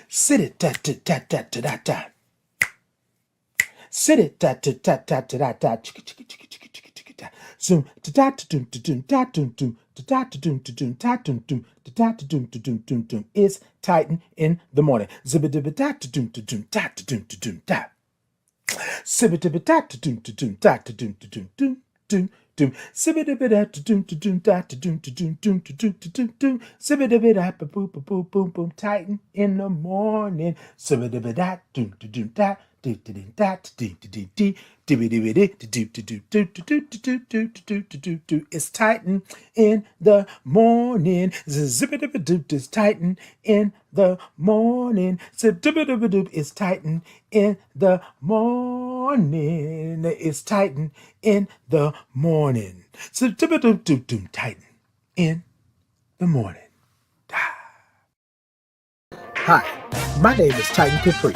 Sit it ta ta ta ta ta ta ta. Sit it ta ta ta ta ta ta ta. Chicka chicka chicka chicka chicka chicka ta. Zoom ta ta ta doom ta doom ta doom doom ta ta ta doom ta doom ta doom doom ta ta ta doom ta doom doom doom. It's Titan in the morning. Zibba dibba ta ta doom ta doom ta ta doom ta doom ta. Sibba dibba ta ta doom ta doom ta ta doom ta doom doom doom. Doom, sibba dibba da to doom to doom da to doom to doom doom to doom to doom doom, sibba dibba da ba boom boom boom boom boom. Titan in the morning, sibba dibba da doom to doom da do to doom da to doom to doom dee dibba dibba dee to do to do do to do to do to do to do do. It's Titan in the morning, zibba dibba doop. It's Titan in the morning, zibba dibba doop. It's Titan in the morning. It's Titan in the morning. So Titan in the morning. Hi, my name is Titan Capri.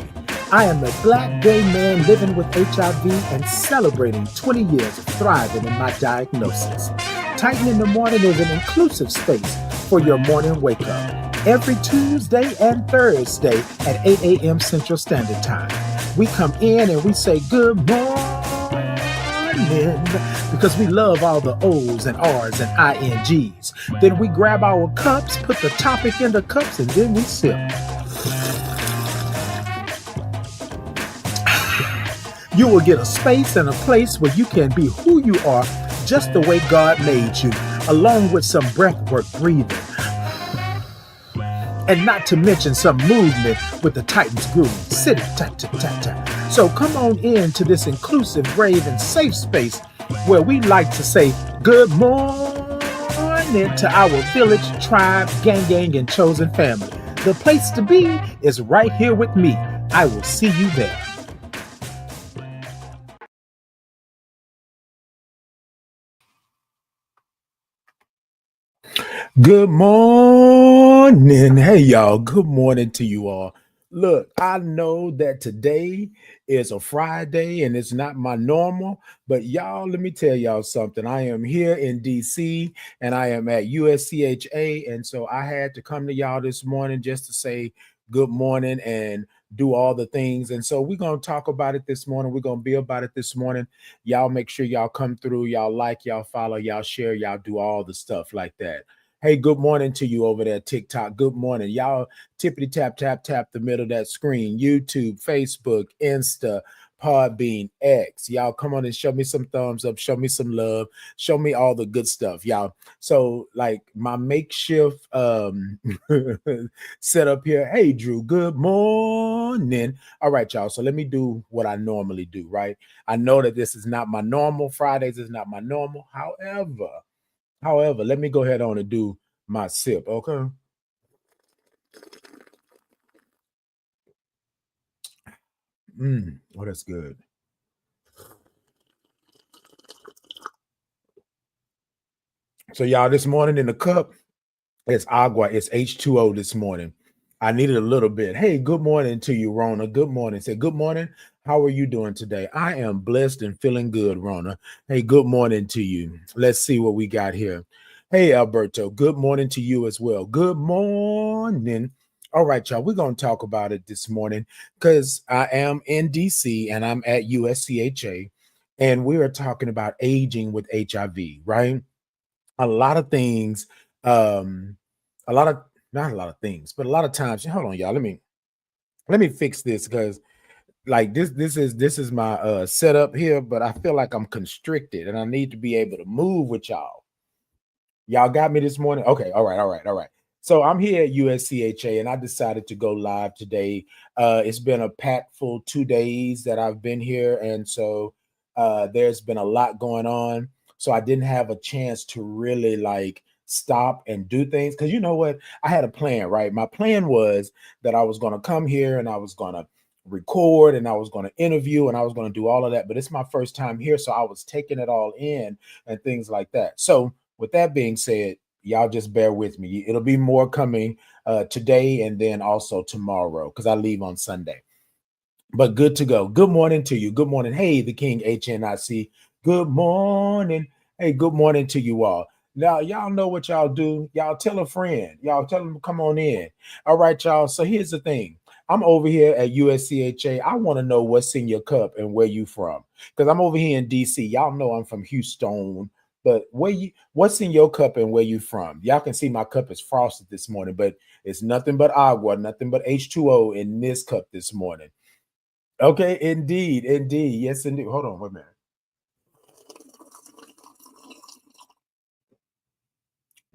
I am a Black gay man living with HIV and celebrating 20 years of thriving in my diagnosis. Titan in the morning is an inclusive space for your morning wake up. Every Tuesday and Thursday at 8 a.m. Central Standard Time. We come in and we say good morning because we love all the O's and R's and INGs. Then we grab our cups, put the topic in the cups, and then we sip. You will get a space and a place where you can be who you are just the way God made you, along with some breathwork breathing. And not to mention some movement with the Titans groove. Sit it, ta ta ta ta. So come on in to this inclusive, brave, and safe space where we like to say good morning to our village, tribe, gang, and chosen family. The place to be is right here with me. I will see you there. Good morning. Hey, y'all. Good morning to you all. Look, I know that today is a Friday and it's not my normal, but y'all, let me tell y'all something. I am here in DC and I am at USCHA. And so I had to come to y'all this morning just to say good morning and do all the things. And so we're going to talk about it this morning. We're going to be about it this morning. Y'all make sure y'all come through. Y'all like, y'all follow, y'all share, y'all do all the stuff like that. Hey, good morning to you over there, TikTok. Good morning. Y'all tippity tap, tap, tap the middle of that screen. YouTube, Facebook, Insta, Podbean, X. Y'all come on and show me some thumbs up. Show me some love. Show me all the good stuff, y'all. So like my makeshift setup here. Hey, Drew, good morning. All right, y'all. So let me do what I normally do, right? I know that this is not my normal. Fridays is not my normal. However, let me go ahead on and do my sip, okay? Oh, that's good. So, y'all, this morning in the cup, it's agua. It's H2O this morning. I needed a little bit. Hey, good morning to you, Rona. Good morning. Say good morning. How are you doing today? I am blessed and feeling good, Rona. Hey, good morning to you. Let's see what we got here. Hey, Alberto, good morning to you as well. Good morning. All right, y'all, we're going to talk about it this morning because I am in DC and I'm at USCHA, and we are talking about aging with HIV, right? A lot of things, a lot of, not a lot of things, but a lot of times, hold on, y'all, let me fix this because like this is my setup here, but I feel like I'm constricted and I need to be able to move with y'all. Y'all got me this morning? Okay, all right. So I'm here at USCHA and I decided to go live today. It's been a packed full 2 days that I've been here, and so there's been a lot going on. So I didn't have a chance to really like stop and do things because you know what? I had a plan, right? My plan was that I was going to come here and I was going to record and I was going to interview and I was going to do all of that. But it's my first time here, so I was taking it all in and things like that. So with that being said, y'all just bear with me. It'll be more coming today and then also tomorrow because I leave on Sunday. But good to go. Good morning to you. Good morning. Hey, the King HNIC. Good morning. Hey, good morning to you all. Now, y'all know what y'all do. Y'all tell a friend. Y'all tell them to come on in. All right, y'all. So here's the thing. I'm over here at USCHA. I want to know what's in your cup and where you from. Because I'm over here in DC. Y'all know I'm from Houston. But what's in your cup and where you from? Y'all can see my cup is frosted this morning, but it's nothing but agua, nothing but H2O in this cup this morning. Okay, indeed, indeed. Yes, indeed. Hold on, wait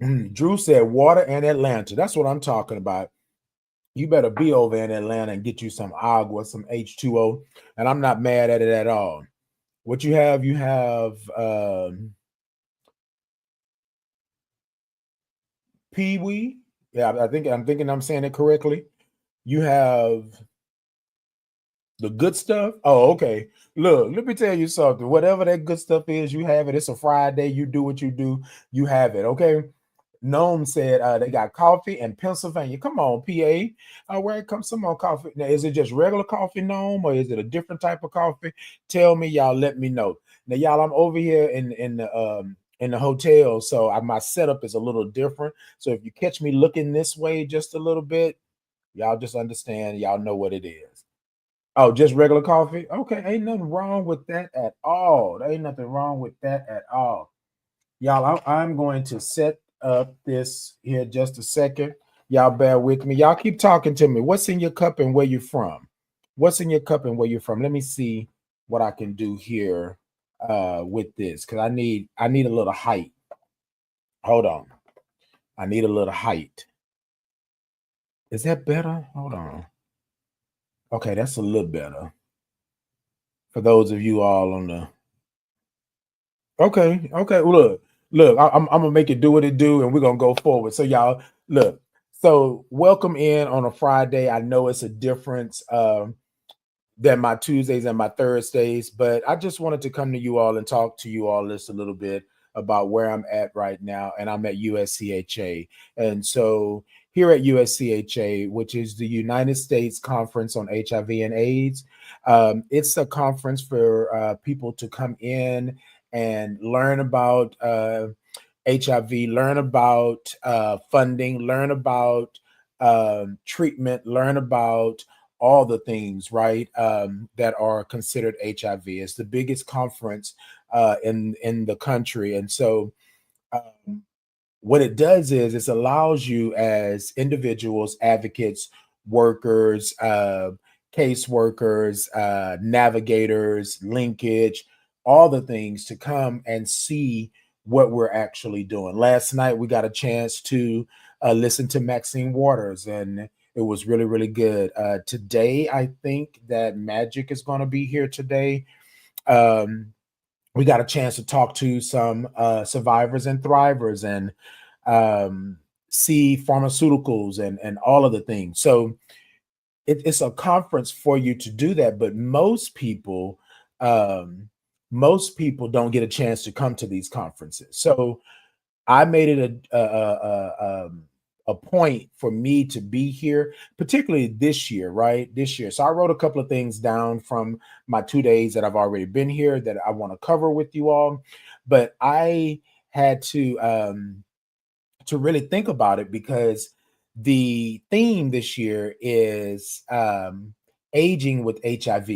a minute. Drew said water and Atlanta. That's what I'm talking about. You better be over in Atlanta and get you some agua, some H2O. And I'm not mad at it at all. What you have Pee-wee. Yeah, I'm thinking I'm saying it correctly. You have the good stuff. Oh, okay. Look, let me tell you something. Whatever that good stuff is, you have it. It's a Friday. You do what you do. You have it. Okay. Gnome said they got coffee in Pennsylvania. Come on, PA. Where it comes some more coffee. Now, is it just regular coffee, Gnome, or is it a different type of coffee? Tell me, y'all. Let me know. Now, y'all, I'm over here in the hotel, so my setup is a little different. So if you catch me looking this way just a little bit, y'all just understand. Y'all know what it is. Oh, just regular coffee? Okay, ain't nothing wrong with that at all. There ain't nothing wrong with that at all. Y'all, I'm going to set up this here just a second. Y'all bear with me. Y'all keep talking to me. What's in your cup and where you from? What's in your cup and where you're from? Let me see what I can do here with this because I need a little height. Hold on. I need a little height. Is that better? Hold on. Okay, that's a little better. For those of you all on the okay, okay. Look. I'm gonna make it do what it do, and we're gonna go forward. So y'all, look. So welcome in on a Friday. I know it's a difference than my Tuesdays and my Thursdays, but I just wanted to come to you all and talk to you all just a little bit about where I'm at right now, and I'm at USCHA. And so here at USCHA, which is the United States Conference on HIV and AIDS, it's a conference for people to come in and learn about HIV, learn about funding, learn about treatment, learn about all the things, right, that are considered HIV. It's the biggest conference in the country, and so um, what it does is it allows you as individuals, advocates, workers, caseworkers, navigators, linkage, all the things to come and see what we're actually doing. Last night we got a chance to listen to Maxine Waters, and it was really, really good. Today, I think that Magic is going to be here today. Um, we got a chance to talk to some survivors and thrivers and see pharmaceuticals and all of the things. So it's a conference for you to do that, but most people don't get a chance to come to these conferences. So I made it a point for me to be here, particularly this year, right? This year. So I wrote a couple of things down from my 2 days that I've already been here that I want to cover with you all. But I had to really think about it because the theme this year is aging with HIV,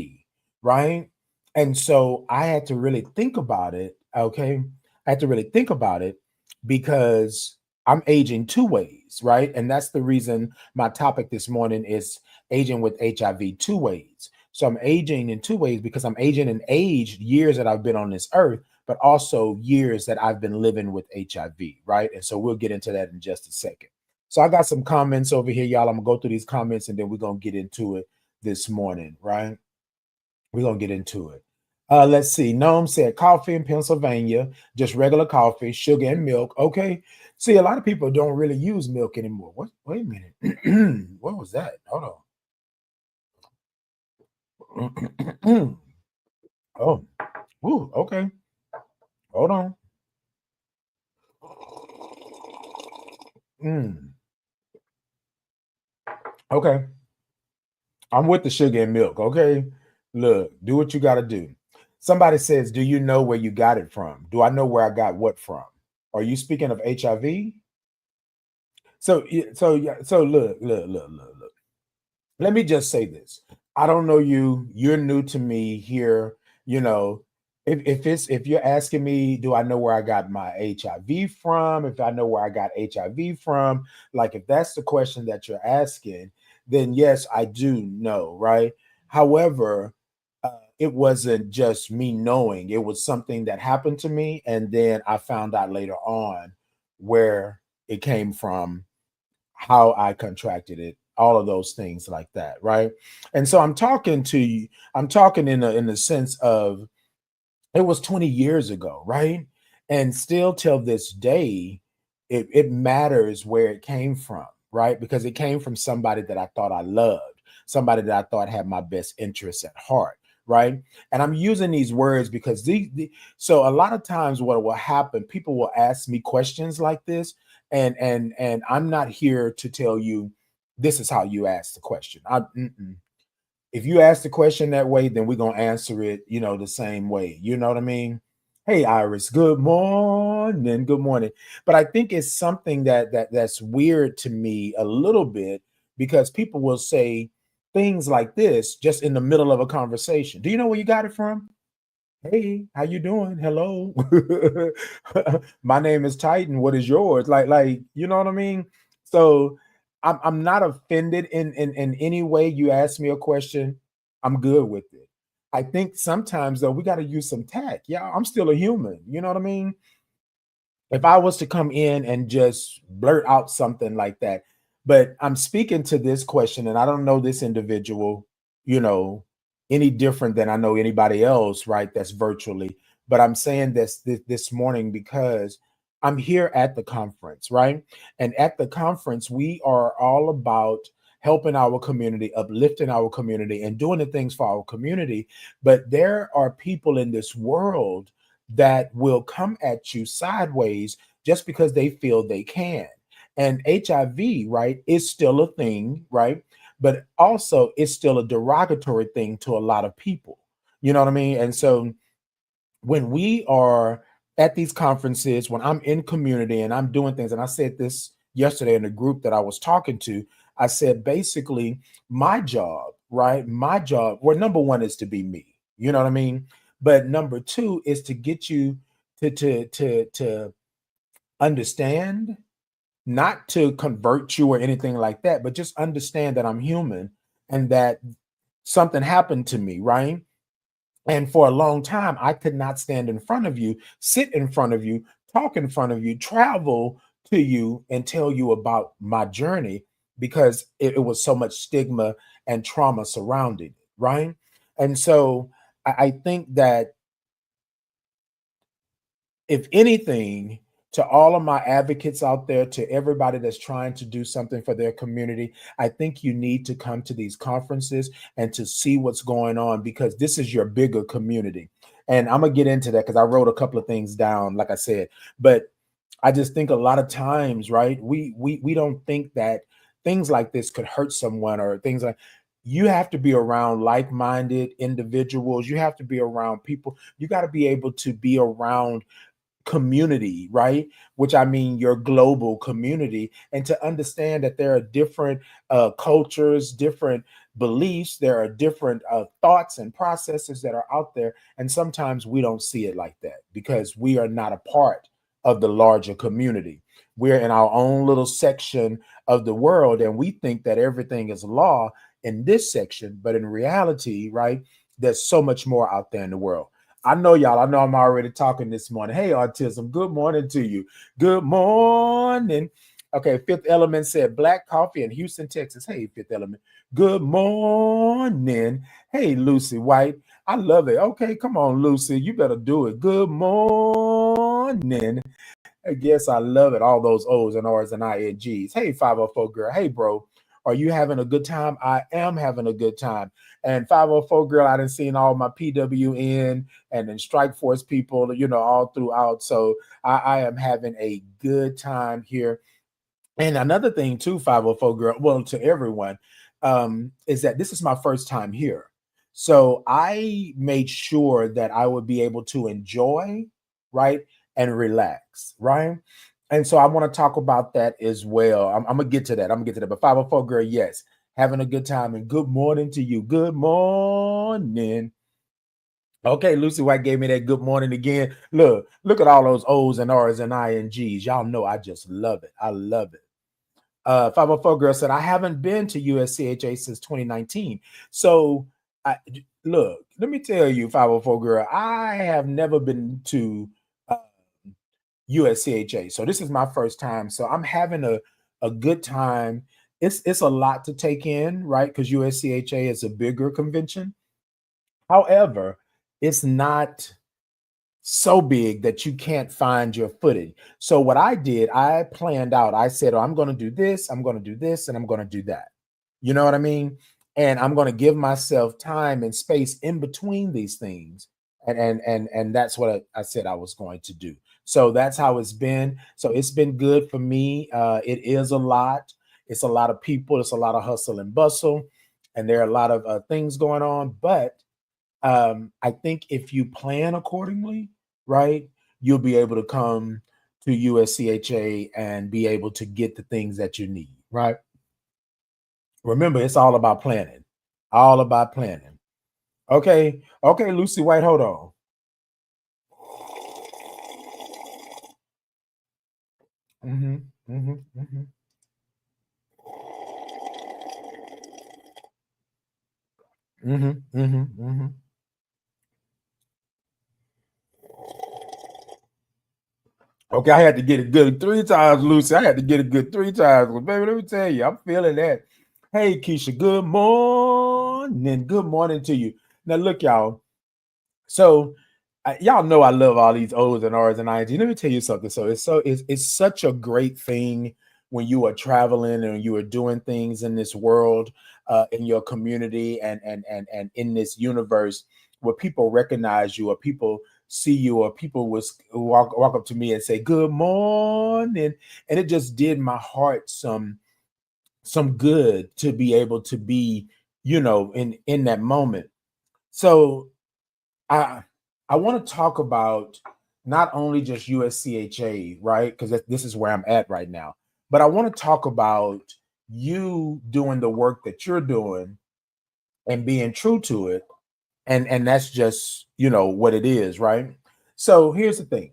right? And so I had to really think about it. Okay. I had to really think about it because I'm aging two ways, right? And that's the reason my topic this morning is aging with HIV two ways. So I'm aging in two ways because I'm aging in age, years that I've been on this earth, but also years that I've been living with HIV, right? And so we'll get into that in just a second. So I got some comments over here, y'all. I'm gonna go through these comments and then we're gonna get into it this morning, right? We're gonna get into it. Let's see. Gnome said coffee in Pennsylvania, just regular coffee, sugar and milk. Okay. See, a lot of people don't really use milk anymore. What? Wait a minute. What was that? Hold on. Oh, ooh, okay. Hold on. Mm, okay. I'm with the sugar and milk. Okay. Look, do what you got to do. Somebody says, do you know where you got it from? Do I know where I got what from? Are you speaking of HIV? So, yeah, so look. let me just say this. I don't know you. You're new to me here. You know, if you're asking me, do I know where I got my HIV from? If I know where I got HIV from, like if that's the question that you're asking, then yes, I do know, right? However, it wasn't just me knowing, it was something that happened to me. And then I found out later on where it came from, how I contracted it, all of those things like that, right? And so I'm talking to you, I'm talking in the sense of it was 20 years ago, right? And still till this day, it matters where it came from, right? Because it came from somebody that I thought I loved, somebody that I thought had my best interests at heart, right? And I'm using these words because so a lot of times what will happen, people will ask me questions like this, and I'm not here to tell you this is how you ask the question. If you ask the question that way, then we're gonna answer it, the same way. You know what I mean? Hey, Iris, good morning, good morning. But I think it's something that's weird to me a little bit because people will say things like this just in the middle of a conversation. Do you know where you got it from? Hey, how you doing? Hello. My name is Titan. What is yours? Like, you know what I mean? So I'm not offended in any way you ask me a question. I'm good with it. I think sometimes though we got to use some tact. Yeah, I'm still a human. You know what I mean? If I was to come in and just blurt out something like that, but I'm speaking to this question and I don't know this individual, you know, any different than I know anybody else, right? That's virtually. But I'm saying this morning because I'm here at the conference, right? And at the conference, we are all about helping our community, uplifting our community, and doing the things for our community. But there are people in this world that will come at you sideways just because they feel they can. And HIV, right, is still a thing, right? But also it's still a derogatory thing to a lot of people. You know what I mean? And so when we are at these conferences, when I'm in community and I'm doing things, and I said this yesterday in the group that I was talking to, I said basically my job, right? My job, well, number one is to be me. You know what I mean? But number two is to get you to understand, not to convert you or anything like that, but just understand that I'm human and that something happened to me, right? And for a long time, I could not stand in front of you, sit in front of you, talk in front of you, travel to you, and tell you about my journey because it was so much stigma and trauma surrounding it, right? And so I think that if anything, to all of my advocates out there, to everybody that's trying to do something for their community, I think you need to come to these conferences and to see what's going on because this is your bigger community. And I'm gonna get into that because I wrote a couple of things down, like I said. But I just think a lot of times, right? We don't think that things like this could hurt someone or things like. You have to be around like-minded individuals. You have to be around people. You got to be able to be around community, right? Which I mean your global community, and to understand that there are different cultures, different beliefs, there are different thoughts and processes that are out there. And sometimes we don't see it like that because we are not a part of the larger community. We're in our own little section of the world, and we think that everything is law in this section, but in reality, right, there's so much more out there in the world. I know y'all. I know I'm already talking this morning. Hey, autism. Good morning to you. Good morning. Okay, Fifth Element said black coffee in Houston, Texas. Hey, Fifth Element. Good morning. Hey, Lucy White. I love it. Okay, come on, Lucy. You better do it. Good morning. I guess I love it. All those O's and R's and INGs. Hey, 504 girl. Hey, bro. Are you having a good time? I am having a good time. And 504 girl, I done seen all my PWN and then Strike Force people, all throughout. So I am having a good time here. And another thing too, 504 girl, well, to everyone, is that this is my first time here. So I made sure that I would be able to enjoy, right, and relax, right? And so I want to talk about that as well. I'm gonna get to that. I'm gonna get to that. But 504 girl, yes. having a good time, and good morning to you. Good morning. Okay, Lucy White gave me that good morning again. Look at all those O's and R's and INGs. Y'all know I just love it. I love it. 504 girl said, I haven't been to USCHA since 2019. So look, let me tell you, 504 girl, I have never been to USCHA. So this is my first time. So I'm having a good time. It's a lot to take in, right? Because USCHA is a bigger convention. However, it's not so big that you can't find your footing. So what I did, I planned out. I said, oh, I'm going to do this, I'm going to do this, and I'm going to do that. You know what I mean? And I'm going to give myself time and space in between these things. And that's what I said I was going to do. So that's how it's been. So it's been good for me. It is a lot. It's a lot of people. It's a lot of hustle and bustle. And there are a lot of things going on. But I think if you plan accordingly, right, you'll be able to come to USCHA and be able to get the things that you need, right? Remember, it's all about planning. All about planning. Okay, Lucy White, hold on. Mm-hmm, mm-hmm, mm-hmm. Mm-hmm, mm-hmm, mm-hmm. Okay, I had to get it good 3 times, Lucy. I had to get it good 3 times. Well, baby, let me tell you, I'm feeling that. Hey, Keisha, good morning. Good morning to you. Now, look, y'all. So, y'all know I love all these O's and R's and I's. Let me tell you something. It's such a great thing when you are traveling and you are doing things in this world, in your community, and in this universe where people recognize you, or people see you, or people will walk up to me and say good morning, and it just did my heart some good to be able to be, in that moment. So I I want to talk about not only just USCHA, right? Because this is where I'm at right now, but I want to talk about you doing the work that you're doing and being true to it, and that's just what it is, right? So here's the thing.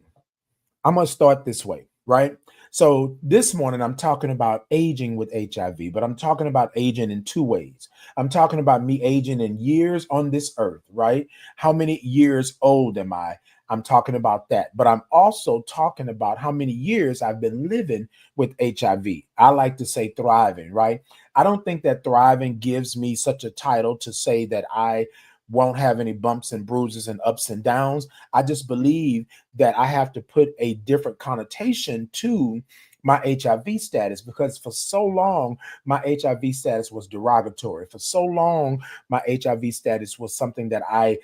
I'm going to start this way, right? So this morning, I'm talking about aging with HIV, but I'm talking about aging in two ways. I'm talking about me aging in years on this earth, right? How many years old am I? I'm talking about that. But I'm also talking about how many years I've been living with HIV. I like to say thriving, right? I don't think that thriving gives me such a title to say that I won't have any bumps and bruises and ups and downs. I just believe that I have to put a different connotation to my HIV status, because for so long my HIV status was derogatory. For so long my HIV status was something that I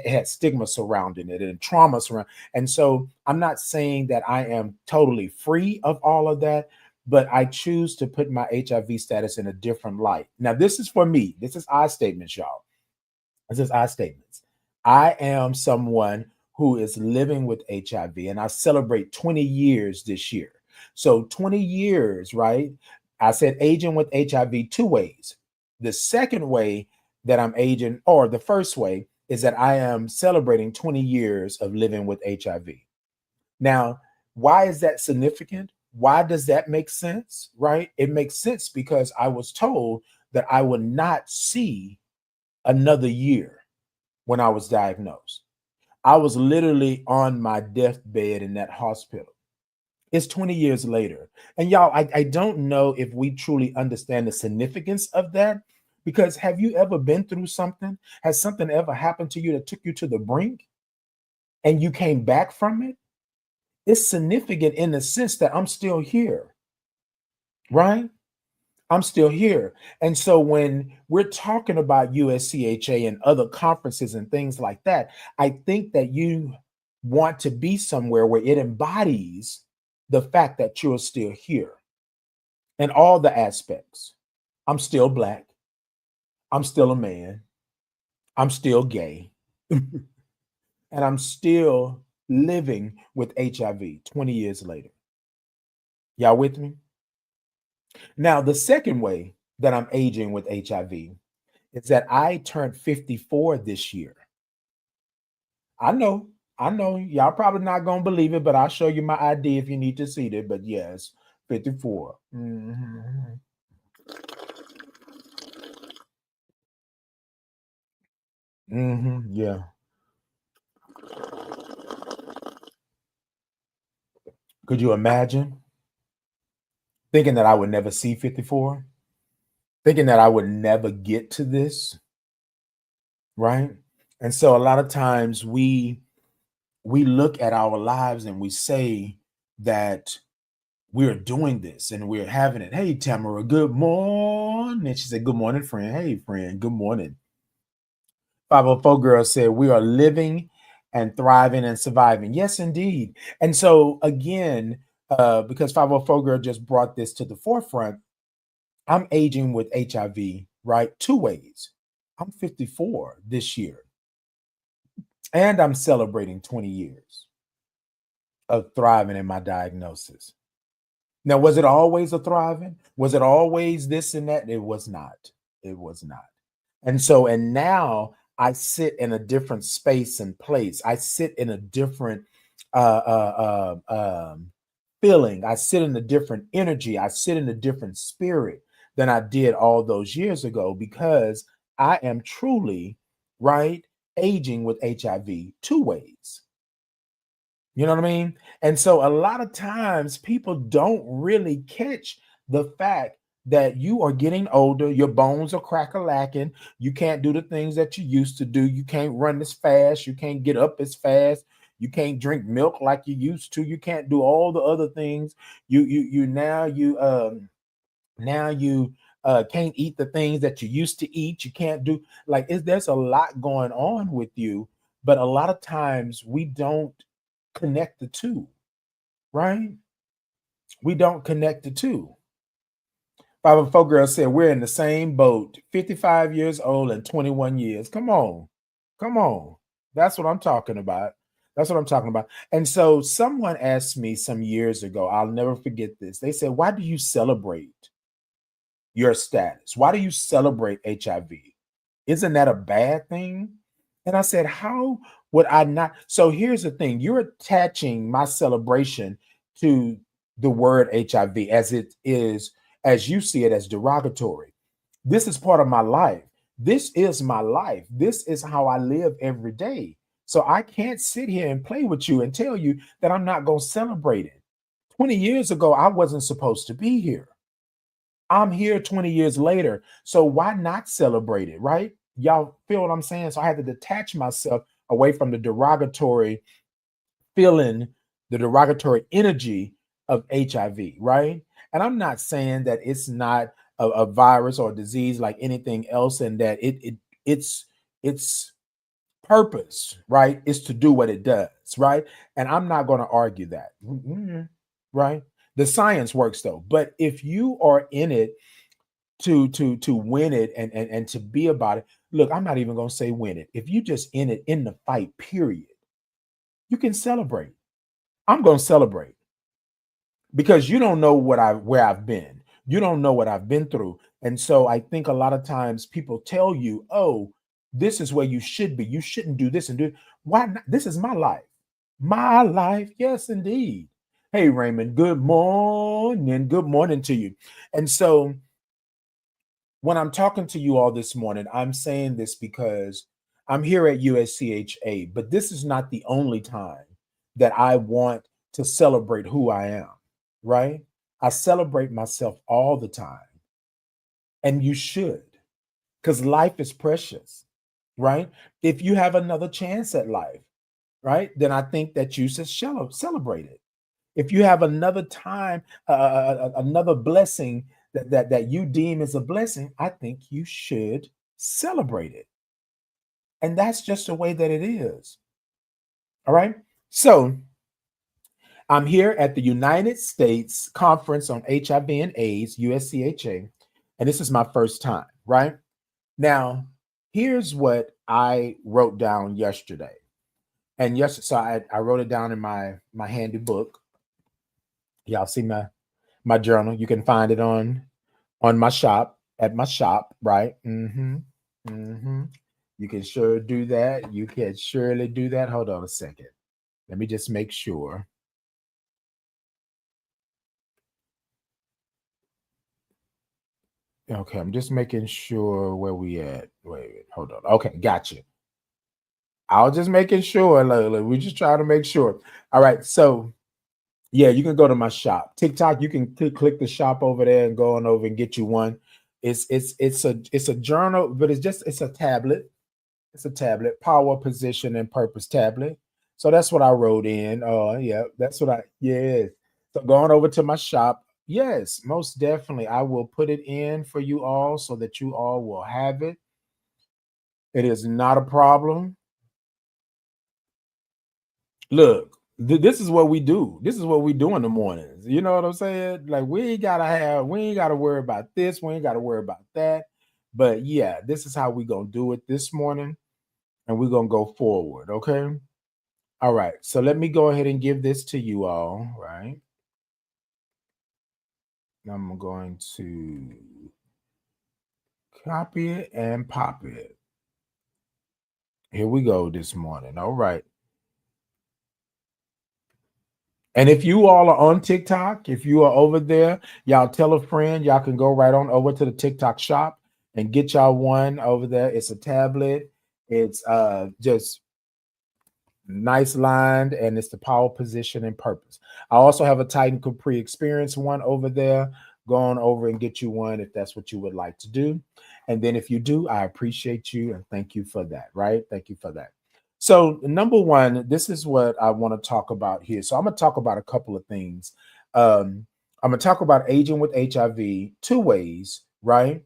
had stigma surrounding it and trauma surrounding. And so I'm not saying that I am totally free of all of that, but I choose to put my HIV status in a different light. Now, this is for me. This is I statements, y'all. This is I statements. I am someone who is living with HIV, and I celebrate 20 years this year. So 20 years, right? I said aging with HIV two ways. The second way that I'm aging, or the first way, is that I am celebrating 20 years of living with HIV. Now, why is that significant? Why does that make sense? Right? It makes sense because I was told that I would not see another year when I was diagnosed. I was literally on my deathbed in that hospital. It's 20 years later. And y'all, I don't know if we truly understand the significance of that, because have you ever been through something? Has something ever happened to you that took you to the brink and you came back from it? It's significant in the sense that I'm still here, right? I'm still here. And so when we're talking about USCHA and other conferences and things like that, I think that you want to be somewhere where it embodies the fact that you're still here in all the aspects. I'm still Black. I'm still a man. I'm still gay. And I'm still living with HIV 20 years later. Y'all with me? Now, the second way that I'm aging with HIV is that I turned 54 this year. I know, I know, y'all probably not gonna believe it, but I'll show you my ID if you need to see it. But yes, 54. Mhm. Yeah. Could you imagine thinking that I would never see 54? Thinking that I would never get to this, right? And so a lot of times we look at our lives and we say that we're doing this and we're having it. Hey, Tamara, good morning. She said, good morning, friend. Hey, friend, good morning. 504 girl said, we are living and thriving and surviving. Yes, indeed. And so, again, because 504 girl just brought this to the forefront, I'm aging with HIV, right? Two ways. I'm 54 this year, and I'm celebrating 20 years of thriving in my diagnosis. Now, was it always a thriving? Was it always this and that? It was not. It was not. And so, and now I sit in a different space and place. I sit in a different feeling. I sit in a different energy. I sit in a different spirit than I did all those years ago because I am truly, right, aging with HIV two ways. You know what I mean? And so a lot of times people don't really catch the fact that you are getting older, your bones are crack-a-lacking, you can't do the things that you used to do, you can't run as fast, you can't get up as fast, you can't drink milk like you used to, you can't do all the other things. You can't eat the things that you used to eat. You can't do there's a lot going on with you, but a lot of times we don't connect the two, right? We don't connect the two. 504 girl said we're in the same boat, 55 years old and 21 years. Come on. Come on. That's what I'm talking about. That's what I'm talking about. And so someone asked me some years ago, I'll never forget this. They said, why do you celebrate your status? Why do you celebrate HIV? Isn't that a bad thing? And I said, how would I not? So here's the thing, you're attaching my celebration to the word HIV as it is, as you see it, as derogatory. This is part of my life. This is my life. This is how I live every day. So I can't sit here and play with you and tell you that I'm not going to celebrate it. 20 years ago, I wasn't supposed to be here. I'm here 20 years later. So why not celebrate it, right? Y'all feel what I'm saying? So I had to detach myself away from the derogatory feeling, the derogatory energy of HIV, right? And I'm not saying that it's not a virus or a disease like anything else, and that its purpose, right, is to do what it does, right? And I'm not going to argue that, right? The science works though. But if you are in it to win it and to be about it, look, I'm not even going to say win it. If you just in it in the fight, period, you can celebrate. I'm going to celebrate because you don't know where I've been. You don't know what I've been through. And so I think a lot of times people tell you, "Oh, this is where you should be. You shouldn't do this and do." Why not? This is my life. My life. Yes, indeed. Hey, Raymond, good morning. Good morning to you. And so when I'm talking to you all this morning, I'm saying this because I'm here at USCHA, but this is not the only time that I want to celebrate who I am, right? I celebrate myself all the time, and you should, because life is precious, right? If you have another chance at life, right, then I think that you should celebrate it. If you have another time, another blessing that you deem as a blessing, I think you should celebrate it. And that's just the way that it is. All right. So I'm here at the United States Conference on HIV and AIDS, USCHA, and this is my first time, right? Now, here's what I wrote down yesterday. And yes, so I wrote it down in my handy book. Y'all see my journal. You can find it on my shop. at my shop, right? You can sure do that. You can surely do that. Hold on a second. Let me just make sure. Okay, I'm just making sure where we at. Wait, hold on. Okay, gotcha. I was just making sure. Look, we just trying to make sure. All right, so yeah, you can go to my shop. TikTok, you can click the shop over there and go on over and get you one. It's a journal, but it's a tablet. It's a tablet, power, position, and purpose tablet. So that's what I wrote in. Yeah, that's what I, yes. So going over to my shop. Yes, most definitely. I will put it in for you all so that you all will have it. It is not a problem. Look, this is what we do. This is what we do in the mornings. You know what I'm saying? Like we ain't gotta worry about this, we ain't gotta worry about that. But yeah, this is how we gonna do it this morning, and we're gonna go forward. Okay. All right. So let me go ahead and give this to you all. Right. I'm going to copy it and pop it. Here we go this morning. All right. And if you all are on TikTok, if you are over there, y'all tell a friend, y'all can go right on over to the TikTok shop and get y'all one over there. It's a tablet. It's just nice lined, and it's the power, position, and purpose. I also have a Titan Capri Experience one over there. Go on over and get you one if that's what you would like to do. And then if you do, I appreciate you and thank you for that, right? Thank you for that. So, number one, this is what I want to talk about here. So, I'm going to talk about a couple of things. I'm going to talk about aging with HIV two ways, right?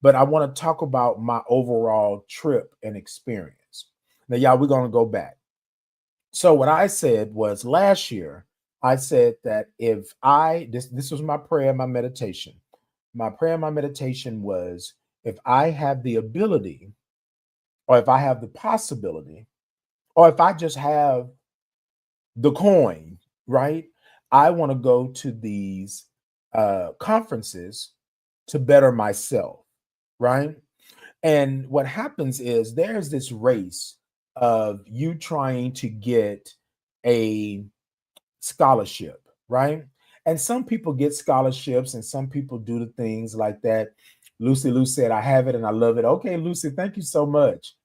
But I want to talk about my overall trip and experience. Now, y'all, we're going to go back. So what I said was last year, I said that if this was my prayer, my meditation. My prayer, my meditation was if I have the ability, or if I have the possibility, or if I just have the coin, right? I want to go to these conferences to better myself, right? And what happens is there's this race of you trying to get a scholarship, right? And some people get scholarships and some people do the things like that. Lucy Lou said, I have it and I love it. Okay, Lucy, thank you so much.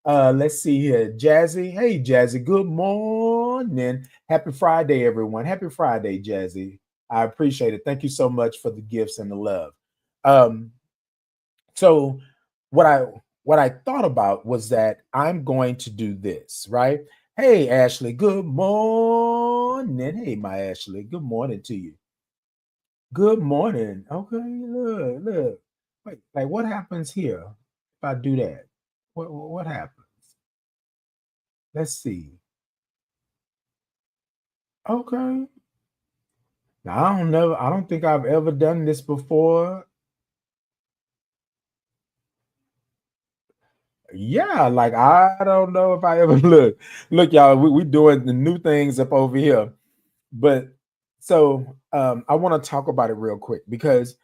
Let's see here. Jazzy. Hey, Jazzy. Good morning. Happy Friday, everyone. Happy Friday, Jazzy. I appreciate it. Thank you so much for the gifts and the love. Um, so what I what I thought about was that I'm going to do this, right? Hey Ashley, good morning. Hey my Ashley, good morning to you. Good morning. Okay, look. Wait, like what happens here if I do that? What happens? Let's see. Okay. Now I don't think I've ever done this before. Yeah, like I don't know if I ever look, y'all. We doing the new things up over here, but so I want to talk about it real quick because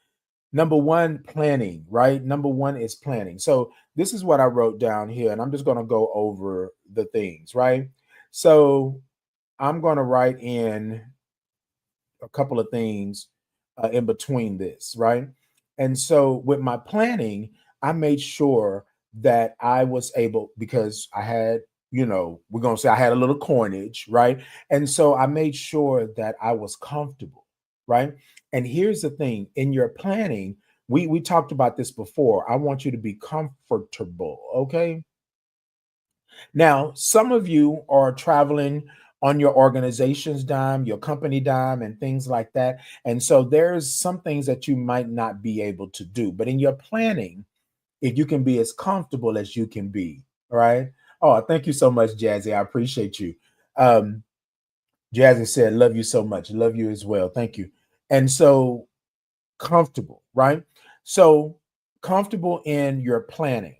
number one, planning, right? Number one is planning. So this is what I wrote down here, and I'm just going to go over the things, right? So I'm going to write in a couple of things in between this, right? And so with my planning, I made sure that I was able because I had, we're going to say I had a little coinage, right? And so I made sure that I was comfortable, right? And here's the thing in your planning, we talked about this before. I want you to be comfortable, okay? Now, some of you are traveling on your organization's dime, your company dime, and things like that. And so there's some things that you might not be able to do. But in your planning, if you can be as comfortable as you can be, all right? Oh, thank you so much, Jazzy. I appreciate you. Um, Jazzy said, love you so much. Love you as well. Thank you. And so comfortable, right? So comfortable in your planning.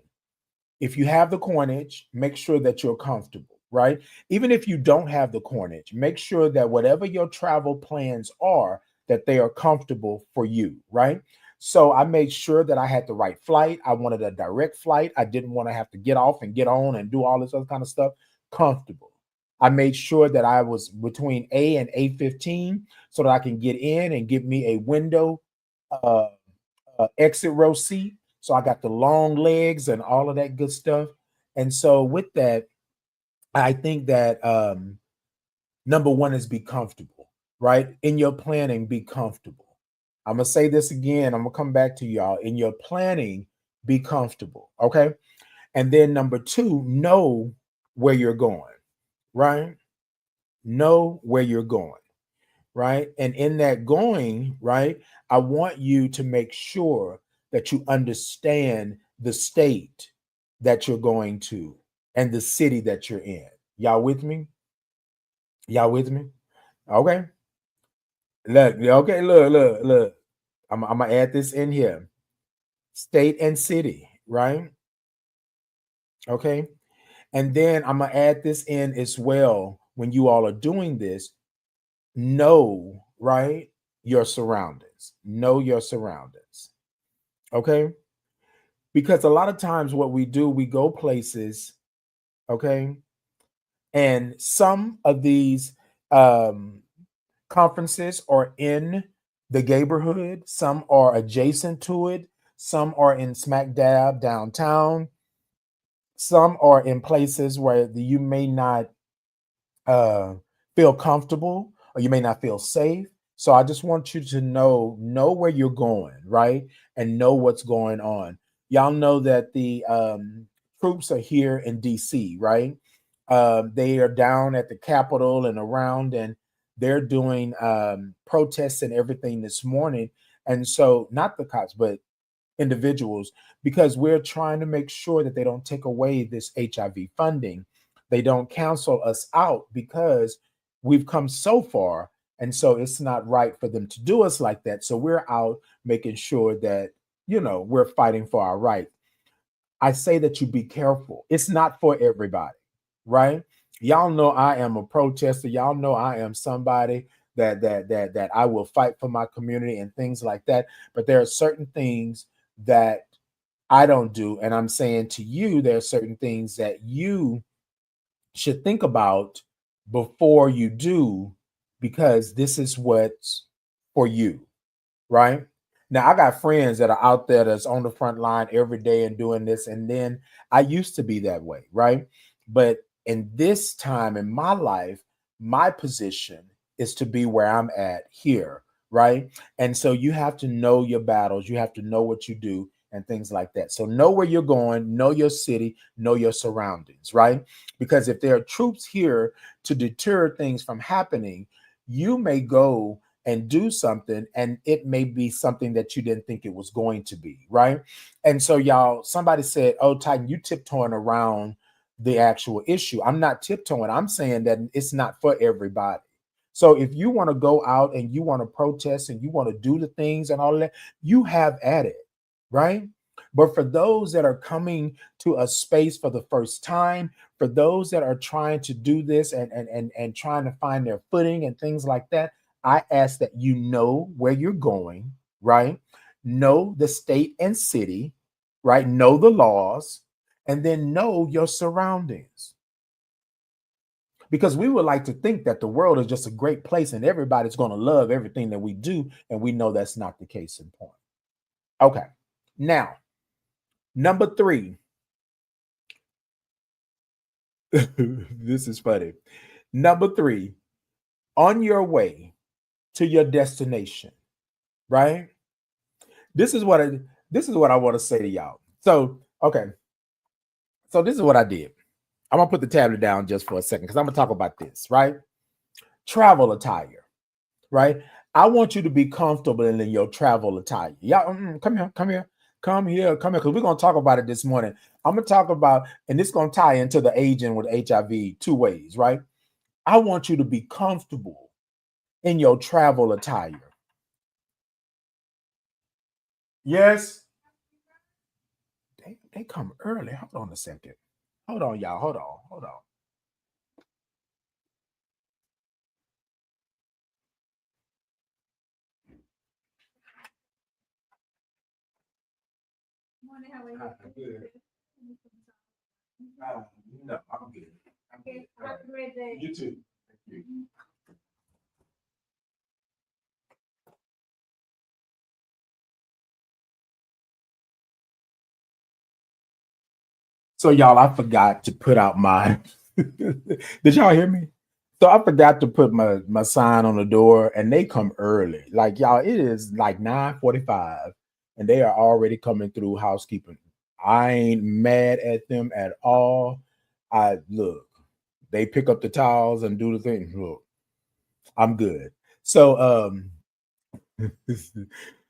If you have the coinage, make sure that you're comfortable, right? Even if you don't have the coinage, make sure that whatever your travel plans are, that they are comfortable for you, right? So I made sure that I had the right flight. I wanted a direct flight. I didn't want to have to get off and get on and do all this other kind of stuff. Comfortable. I made sure that I was between A and A15 so that I can get in and give me a window uh, exit row seat. So I got the long legs and all of that good stuff. And so with that, I think that number one is be comfortable, right? In your planning, be comfortable. I'm gonna say this again. I'm gonna come back to y'all. In your planning, be comfortable. Okay. And then number two, know where you're going, right? Know where you're going, right? And in that going, right, I want you to make sure that you understand the state that you're going to and the city that you're in. Y'all with me? Y'all with me? Okay. Look, okay, look. I'm gonna add this in here. State and city, right? Okay. And then I'm gonna add this in as well when you all are doing this. Know, right? Your surroundings. Know your surroundings. Okay. Because a lot of times what we do, we go places, okay, and some of these um conferences are in the neighborhood, some are adjacent to it, some are in smack dab downtown, some are in places where you may not uh, feel comfortable or you may not feel safe. So I just want you to know where you're going, right? And know what's going on. Y'all know that the troops are here in DC, right? They are down at the Capitol and around, and they're doing protests and everything this morning. And so, not the cops, but individuals, because we're trying to make sure that they don't take away this HIV funding. They don't cancel us out because we've come so far. And so it's not right for them to do us like that. So we're out making sure that, we're fighting for our right. I say that you be careful. It's not for everybody, right? Y'all know I am a protester. Y'all know I am somebody that I will fight for my community and things like that. But there are certain things that I don't do. And I'm saying to you, there are certain things that you should think about before you do, because this is what's for you, right? Now, I got friends that are out there that's on the front line every day and doing this. And then I used to be that way, right? But in this time in my life, my position is to be where I'm at here, right? And so you have to know your battles, you have to know what you do and things like that. So know where you're going, know your city, know your surroundings, right? Because if there are troops here to deter things from happening, you may go and do something and it may be something that you didn't think it was going to be, right? And so y'all, somebody said, oh, Titan, you tiptoeing around the actual issue. I'm not tiptoeing. I'm saying that it's not for everybody. So if you want to go out and you want to protest and you want to do the things and all of that, you have at it, right? But for those that are coming to a space for the first time, for those that are trying to do this and trying to find their footing and things like that, I ask that you know where you're going, right? Know the state and city, right? Know the laws, and then know your surroundings. Because we would like to think that the world is just a great place and everybody's going to love everything that we do. And we know that's not the case in point. Okay. Now, number three, this is funny. Number three, on your way to your destination, right? This is what I want to say to y'all. So, okay. So this is what I did. I'm gonna put the tablet down just for a second because I'm gonna talk about this, right? Travel attire, right? I want you to be comfortable in your travel attire. Y'all, come here, because we're gonna talk about it this morning. I'm gonna talk about, and this gonna tie into the aging with HIV two ways, right? I want you to be comfortable in your travel attire. Yes, they come early. Hold on a second. Hold on, y'all. Hold on. Good. No, I'm good. I'm good. All right. You too. Thank you. So y'all, I forgot to put out my did y'all hear me? So I forgot to put my sign on the door and they come early. Like y'all, it is like 9:45 and they are already coming through housekeeping. I ain't mad at them at all. I look, they pick up the towels and do the thing. Look, I'm good. So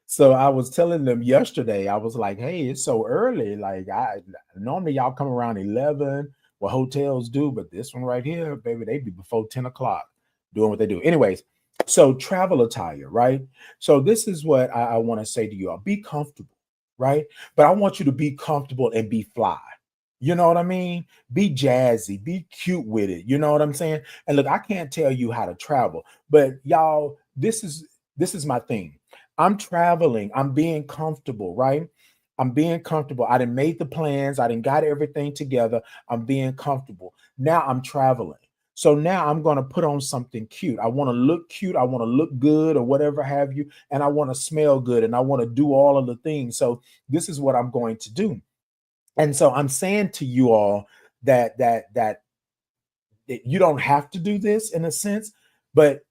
so I was telling them yesterday, I was like, hey, it's so early. Like I normally y'all come around 11, what hotels do, but this one right here, baby, they be before 10 o'clock doing what they do. Anyways, so travel attire, right? So this is what I want to say to you all. Be comfortable, right? But I want you to be comfortable and be fly. You know what I mean? Be jazzy, be cute with it. You know what I'm saying? And look, I can't tell you how to travel, but y'all, this is my thing. I'm traveling. I'm being comfortable, right? I'm being comfortable. I done made the plans. I done got everything together. I'm being comfortable. Now I'm traveling. So now I'm going to put on something cute. I want to look cute. I want to look good or whatever have you. And I want to smell good and I want to do all of the things. So this is what I'm going to do. And so I'm saying to you all that you don't have to do this in a sense, but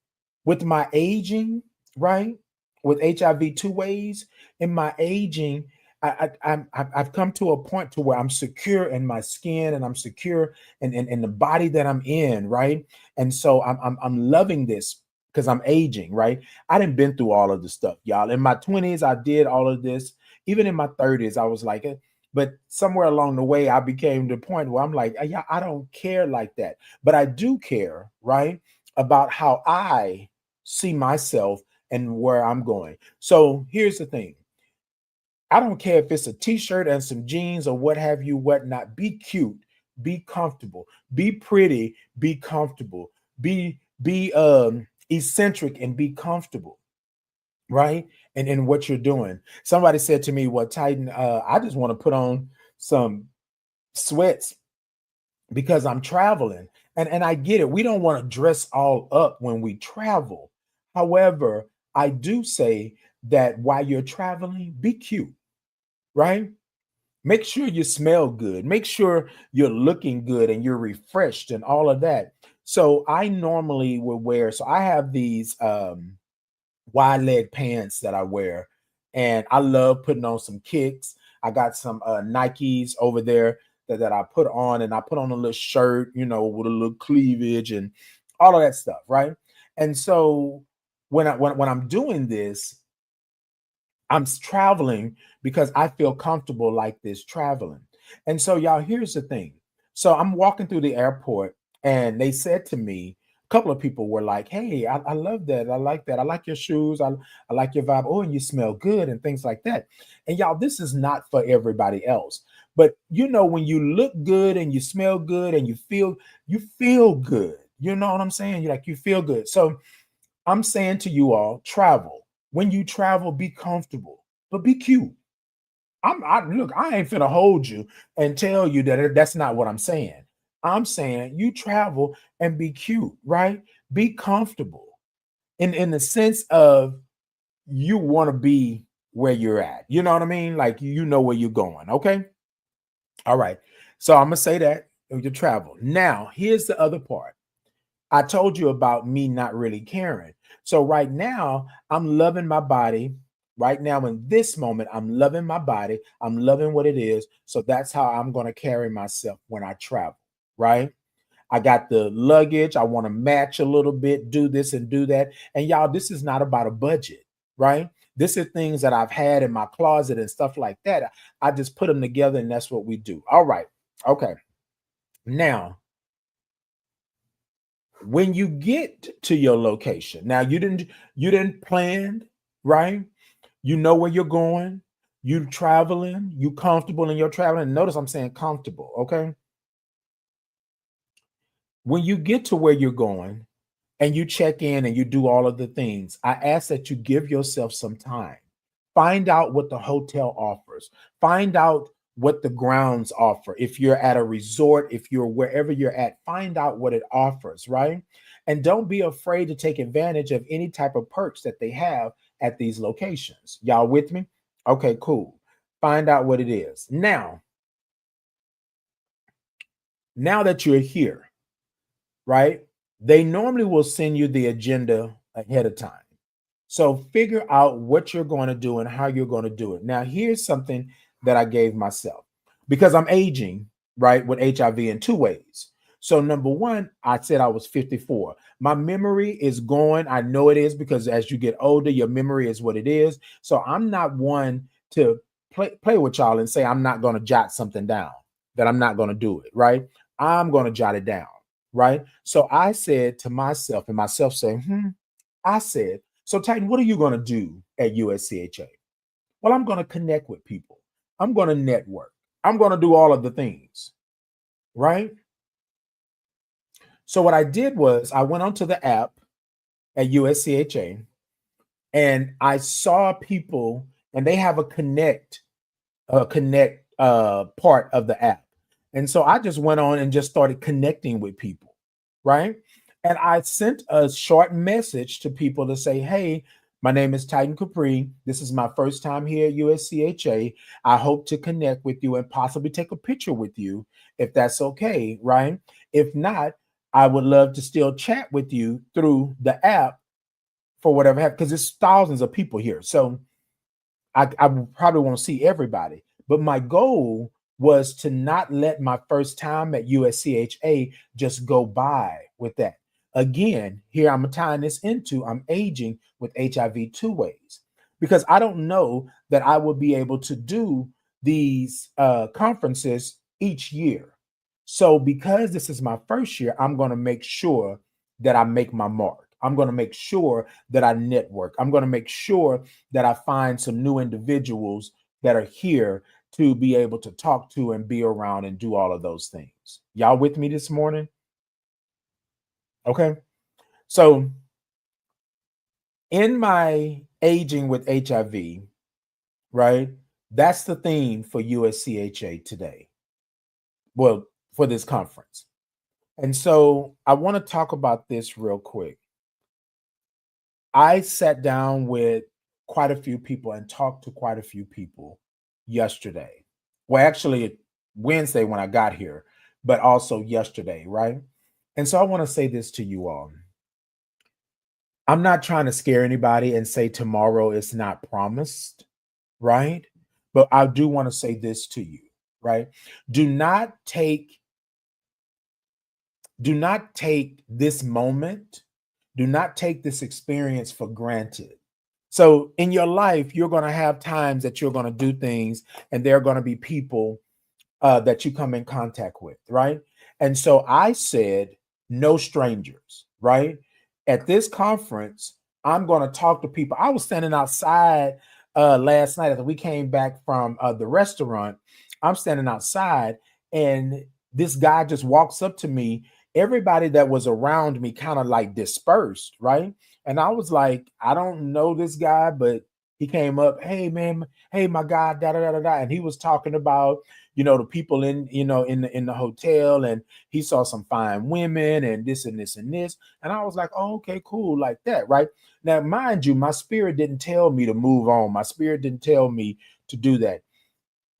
with my aging, right? With HIV two ways, in my aging, I've come to a point to where I'm secure in my skin and I'm secure in the body that I'm in, right? And so I'm loving this because I'm aging, right? I didn't been through all of the stuff, y'all. In my 20s, I did all of this. Even in my 30s, I was like, but somewhere along the way, I became to the point where I'm like, yeah, I don't care like that. But I do care, right? About how I see myself and where I'm going. So here's the thing. I don't care if it's a t-shirt and some jeans or what have you, whatnot. Be cute, be comfortable, be pretty, be comfortable, be eccentric and be comfortable, right? And in what you're doing. Somebody said to me, well, Titan, I just want to put on some sweats because I'm traveling. And I get it. We don't want to dress all up when we travel. However, I do say that while you're traveling, be cute, right? Make sure you smell good. Make sure you're looking good and you're refreshed and all of that. So I normally would wear, so I have these wide leg pants that I wear, and I love putting on some kicks. I got some Nikes over there that I put on, and I put on a little shirt, with a little cleavage and all of that stuff, right? And so when I'm doing this, I'm traveling because I feel comfortable like this traveling. And so, y'all, here's the thing. So I'm walking through the airport, and they said to me, a couple of people were like, hey, I love that. I like that. I like your shoes. I like your vibe. Oh, and you smell good and things like that. And y'all, this is not for everybody else. But when you look good and you smell good and you feel good. You know what I'm saying? You feel good. So I'm saying to you all, travel. When you travel, be comfortable, but be cute. Look, I ain't finna hold you and tell you that that's not what I'm saying. I'm saying you travel and be cute, right? Be comfortable in the sense of you want to be where you're at. You know what I mean? Like you know where you're going. Okay. All right. So I'm gonna say that you travel. Now, here's the other part. I told you about me not really caring. So right now, I'm loving my body. Right now, in this moment, I'm loving my body. I'm loving what it is. So that's how I'm going to carry myself when I travel. Right. I got the luggage. I want to match a little bit, do this and do that. And y'all, this is not about a budget. Right. This is things that I've had in my closet and stuff like that. I just put them together and that's what we do. All right. Okay. Now, when you get to your location, now you didn't plan, right? You know where you're going, you traveling, you comfortable in your traveling. Notice I'm saying comfortable, okay? When you get to where you're going and you check in and you do all of the things, I ask that you give yourself some time. Find out what the hotel offers. Find out what the grounds offer. If you're at a resort, if you're wherever you're at, find out what it offers, right? And don't be afraid to take advantage of any type of perks that they have at these locations. Y'all with me? Okay, cool. Find out what it is. Now that you're here, right? They normally will send you the agenda ahead of time. So figure out what you're going to do and how you're going to do it. Now, here's something that I gave myself because I'm aging, right, with HIV in two ways. So, number one, I said I was 54. My memory is going. I know it is because as you get older, your memory is what it is. So, I'm not one to play with y'all and say I'm not going to jot something down, that I'm not going to do it, right? I'm going to jot it down, right? So, I said to myself, and myself saying, I said, so Titan, what are you going to do at USCHA? Well, I'm going to connect with people. I'm going to network. I'm going to do all of the things, right? So what I did was I went onto the app at USCHA and I saw people and they have a connect part of the app. And so I just went on and just started connecting with people, right? And I sent a short message to people to say, hey, my name is Titan Capri. This is my first time here at USCHA. I hope to connect with you and possibly take a picture with you if that's okay, right? If not, I would love to still chat with you through the app for whatever happens, because there's thousands of people here. So I probably won't see everybody, but my goal was to not let my first time at USCHA just go by with that. Again, here I'm tying this into I'm aging with HIV two ways because I don't know that I will be able to do these conferences each year. So because this is my first year, I'm going to make sure that I make my mark. I'm going to make sure that I network. I'm going to make sure that I find some new individuals that are here to be able to talk to and be around and do all of those things. Y'all with me this morning? Okay. So in my aging with HIV, right? That's the theme for USCHA today. Well, for this conference. And so I want to talk about this real quick. I sat down with quite a few people and talked to quite a few people yesterday. Well, actually, Wednesday when I got here, but also yesterday, right? And so I want to say this to you all. I'm not trying to scare anybody and say tomorrow is not promised, right? But I do want to say this to you, right? Do not take this moment, do not take this experience for granted. So in your life, you're going to have times that you're going to do things and there are going to be people that you come in contact with, right? And so I said, no strangers, right? At this conference, I'm going to talk to people. I was standing outside last night after we came back from the restaurant. I'm standing outside and this guy just walks up to me. Everybody that was around me kind of like dispersed, right? And I was like, I don't know this guy, but he came up, hey man, hey my guy, da da da da da. And he was talking about, the people in, in the hotel, and he saw some fine women and this and this and this. And I was like, oh, okay, cool, like that, right? Now, mind you, my spirit didn't tell me to move on. My spirit didn't tell me to do that.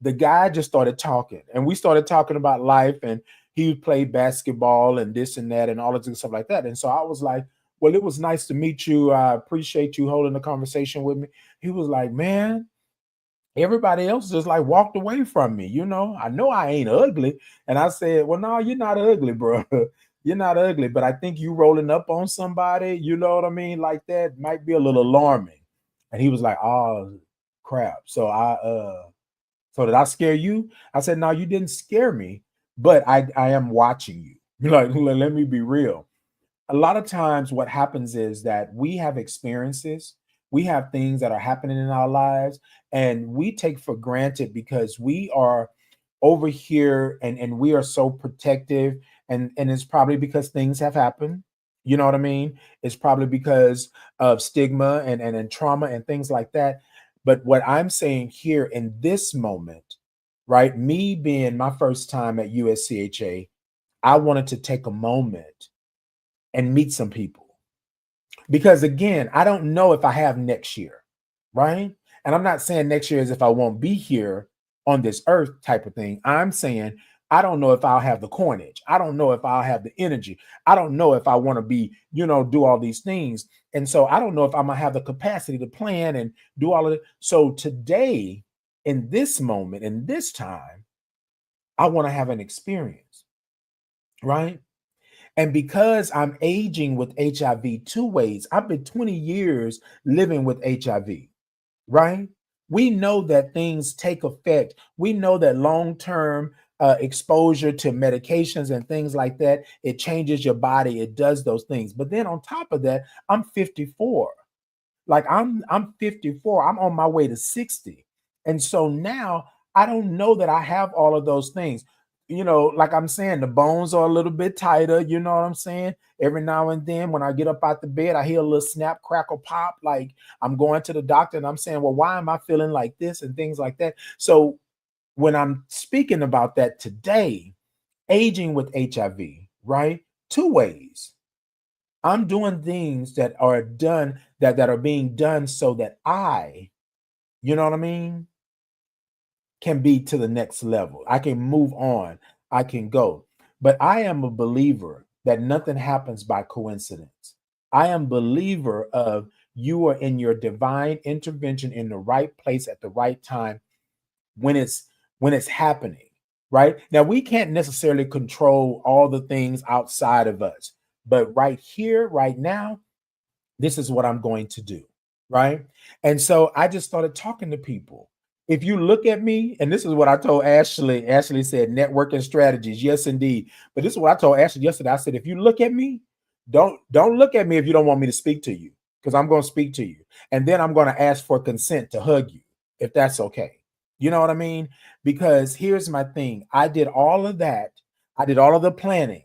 The guy just started talking, and we started talking about life, and he played basketball and this and that and all of this stuff like that. And so I was like, well, it was nice to meet you. I appreciate you holding the conversation with me. He was like, man, everybody else just like walked away from me. I know I ain't ugly. And I said, well, no, you're not ugly, bro. You're not ugly, but I think you rolling up on somebody, you know what I mean? Like that might be a little alarming. And he was like, oh crap. So did I scare you? I said, no, you didn't scare me, but I am watching you. Like, let me be real. A lot of times what happens is that we have experiences, we have things that are happening in our lives, and we take for granted because we are over here and we are so protective, and it's probably because things have happened. You know what I mean? It's probably because of stigma and trauma and things like that. But what I'm saying here in this moment, right, me being my first time at USCHA, I wanted to take a moment and meet some people. Because again, I don't know if I have next year, right? And I'm not saying next year as if I won't be here on this earth type of thing. I'm saying I don't know if I'll have the coinage. I don't know if I'll have the energy. I don't know if I want to be, do all these things. And so I don't know if I'm gonna have the capacity to plan and do all of it. So today, in this moment, in this time, I want to have an experience, right? And because I'm aging with HIV two ways, I've been 20 years living with HIV, right? We know that things take effect. We know that long-term exposure to medications and things like that, it changes your body. It does those things. But then on top of that, I'm 54. Like I'm 54. I'm on my way to 60. And so now I don't know that I have all of those things. Like I'm saying, the bones are a little bit tighter. You know what I'm saying? Every now and then when I get up out the bed, I hear a little snap, crackle, pop. Like I'm going to the doctor and I'm saying, well, why am I feeling like this and things like that? So when I'm speaking about that today, aging with HIV, right? Two ways. I'm doing things that are done that are being done so that I, you know what I mean, can be to the next level. I can move on. I can go. But I am a believer that nothing happens by coincidence. I am a believer of you are in your divine intervention in the right place at the right time when it's happening, right? Now we can't necessarily control all the things outside of us, but right here, right now, this is what I'm going to do. Right. And so I just started talking to people. If you look at me, and this is what I told Ashley, Ashley said networking strategies. Yes, indeed. But this is what I told Ashley yesterday. I said, if you look at me, don't look at me if you don't want me to speak to you, because I'm going to speak to you. And then I'm going to ask for consent to hug you, if that's okay. You know what I mean? Because here's my thing. I did all of that. I did all of the planning.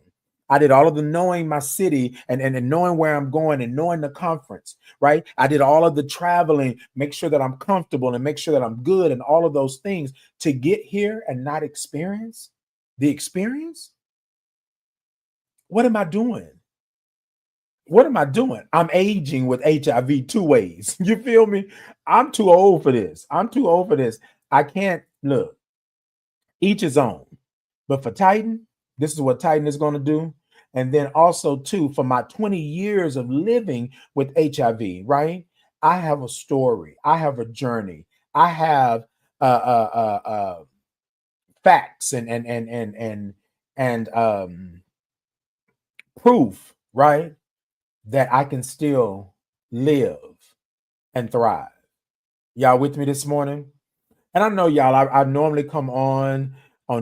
I did all of the knowing my city and knowing where I'm going and knowing the conference, right? I did all of the traveling, make sure that I'm comfortable and make sure that I'm good and all of those things to get here and not experience the experience. What am I doing? What am I doing? I'm aging with HIV two ways. You feel me? I'm too old for this. I'm too old for this. I can't look, each his own. But for Titan, this is what Titan is going to do. And then also, too, for my 20 years of living with HIV, right? I have a story. I have a journey. I have facts and proof, right? That I can still live and thrive. Y'all with me this morning? And I know y'all, I normally come on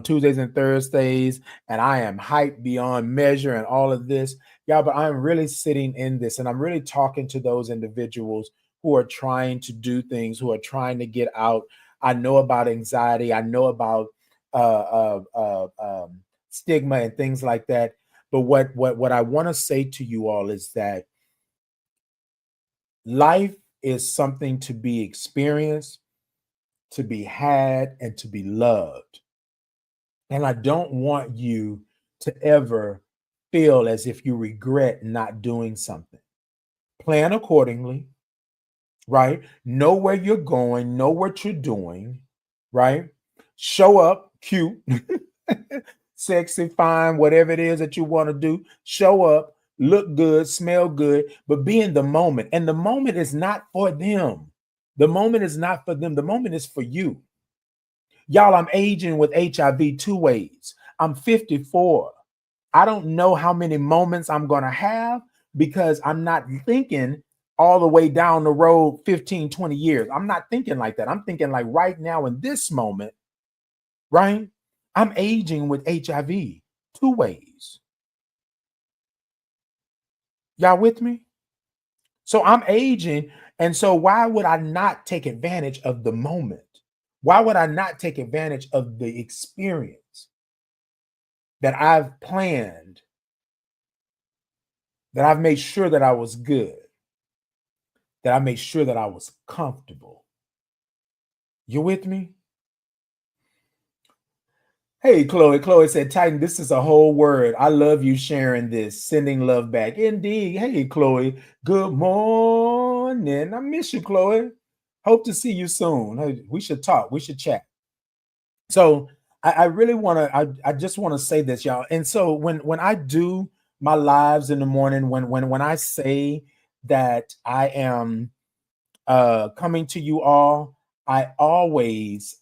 Tuesdays and Thursdays, and I am hyped beyond measure and all of this. Y'all, but I'm really sitting in this and I'm really talking to those individuals who are trying to do things, who are trying to get out. I know about anxiety. I know about stigma and things like that. But what I want to say to you all is that life is something to be experienced, to be had, and to be loved. And I don't want you to ever feel as if you regret not doing something. Plan accordingly, right? Know where you're going, know what you're doing, right? Show up cute, sexy, fine, whatever it is that you want to do. Show up, look good, smell good, but be in the moment. And the moment is not for them. The moment is not for them. The moment is for you. Y'all, I'm aging with HIV two ways. I'm 54. I don't know how many moments I'm going to have because I'm not thinking all the way down the road 15, 20 years. I'm not thinking like that. I'm thinking like right now in this moment, right? I'm aging with HIV two ways. Y'all with me? So I'm aging. And so why would I not take advantage of the moment? Why would I not take advantage of the experience that I've planned, that I've made sure that I was good, that I made sure that I was comfortable? You with me? Hey, Chloe. Chloe said, Titan, this is a whole word. I love you sharing this, sending love back. Indeed. Hey, Chloe. Good morning. I miss you, Chloe. Hope to see you soon. Hey, we should talk. We should chat. So I really want to, I just want to say this, y'all. And so when I do my lives in the morning, when I say that I am coming to you all, I always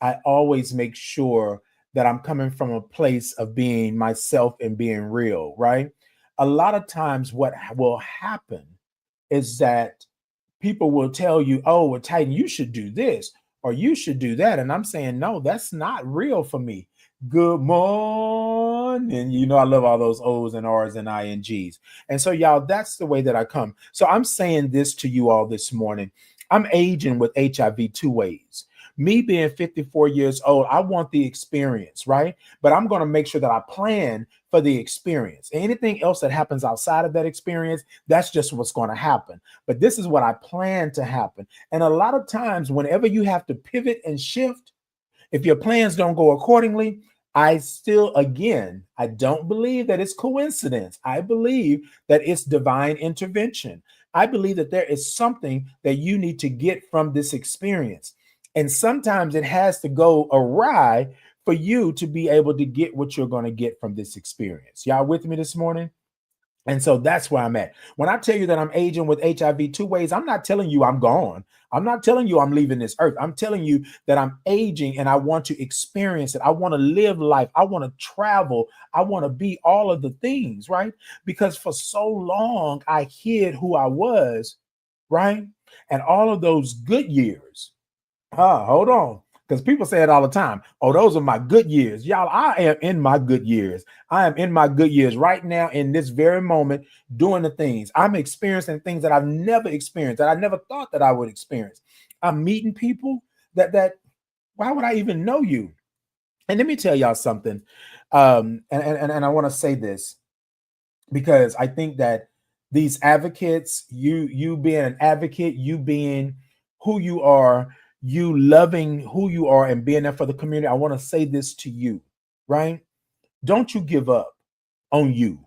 make sure that I'm coming from a place of being myself and being real, right? A lot of times what will happen is that people will tell you, oh, well, Titan, you should do this or you should do that. And I'm saying, no, that's not real for me. Good morning. You know, I love all those O's and R's and INGs. And so, y'all, that's the way that I come. So I'm saying this to you all this morning. I'm aging with HIV two ways. Me being 54 years old, I want the experience, right? But I'm going to make sure that I plan for the experience. Anything else that happens outside of that experience, that's just what's going to happen. But this is what I plan to happen. And a lot of times, whenever you have to pivot and shift, if your plans don't go accordingly, I don't believe that it's coincidence. I believe that it's divine intervention. I believe that there is something that you need to get from this experience. And sometimes it has to go awry for you to be able to get what you're going to get from this experience. Y'all with me this morning? And so that's where I'm at. When I tell you that I'm aging with HIV two ways, I'm not telling you I'm gone. I'm not telling you I'm leaving this earth. I'm telling you that I'm aging and I want to experience it. I want to live life. I want to travel. I want to be all of the things, right? Because for so long I hid who I was, right? And all of those good years. Hold on. Because people say it all the time. Oh, those are my good years. Y'all, I am in my good years. I am in my good years right now in this very moment doing the things. I'm experiencing things that I've never experienced, that I never thought that I would experience. I'm meeting people that why would I even know you? And let me tell y'all something. And I want to say this because I think that these advocates, you being an advocate, you being who you are, you loving who you are and being there for the community, I want to say this to you, right? Don't you give up on you.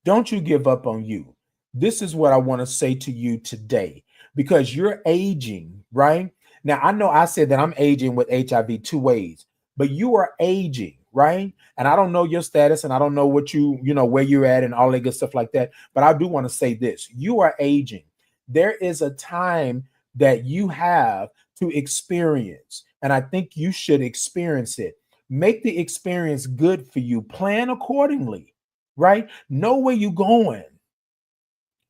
Don't you give up on you. This is what I want to say to you today because you're aging, right? Now, I know I said that I'm aging with HIV two ways, but you are aging, right? And I don't know your status and I don't know what where you're at and all that good stuff like that. But I do want to say this, you are aging. There is a time that you have to experience, and I think you should experience it. Make the experience good for you. Plan accordingly, right? Know where you're going.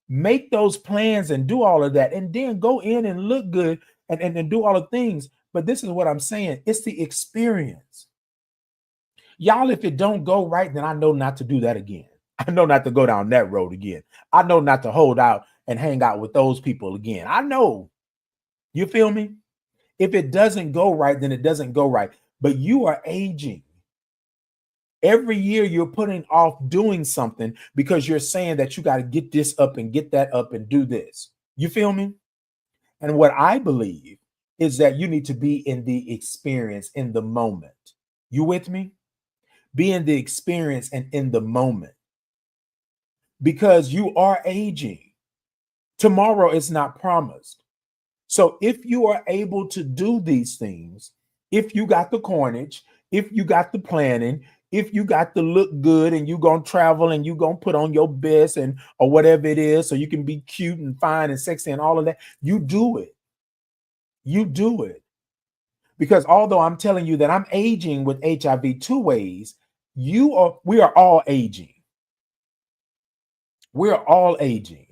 Make those plans and do all of that, and then go in and look good and do all the things. But this is what I'm saying, it's the experience. Y'all, if it don't go right, then I know not to do that again. I know not to go down that road again. I know not to hold out and hang out with those people again. I know. You feel me? If it doesn't go right, then it doesn't go right. But you are aging. Every year you're putting off doing something because you're saying that you got to get this up and get that up and do this. You feel me? And what I believe is that you need to be in the experience in the moment. You with me? Be in the experience and in the moment because you are aging. Tomorrow is not promised. So if you are able to do these things, if you got the coinage, if you got the planning, if you got to look good and you gonna travel and you gonna put on your best and or whatever it is so you can be cute and fine and sexy and all of that, you do it. You do it. Because although I'm telling you that I'm aging with HIV two ways, we are all aging. We're all aging.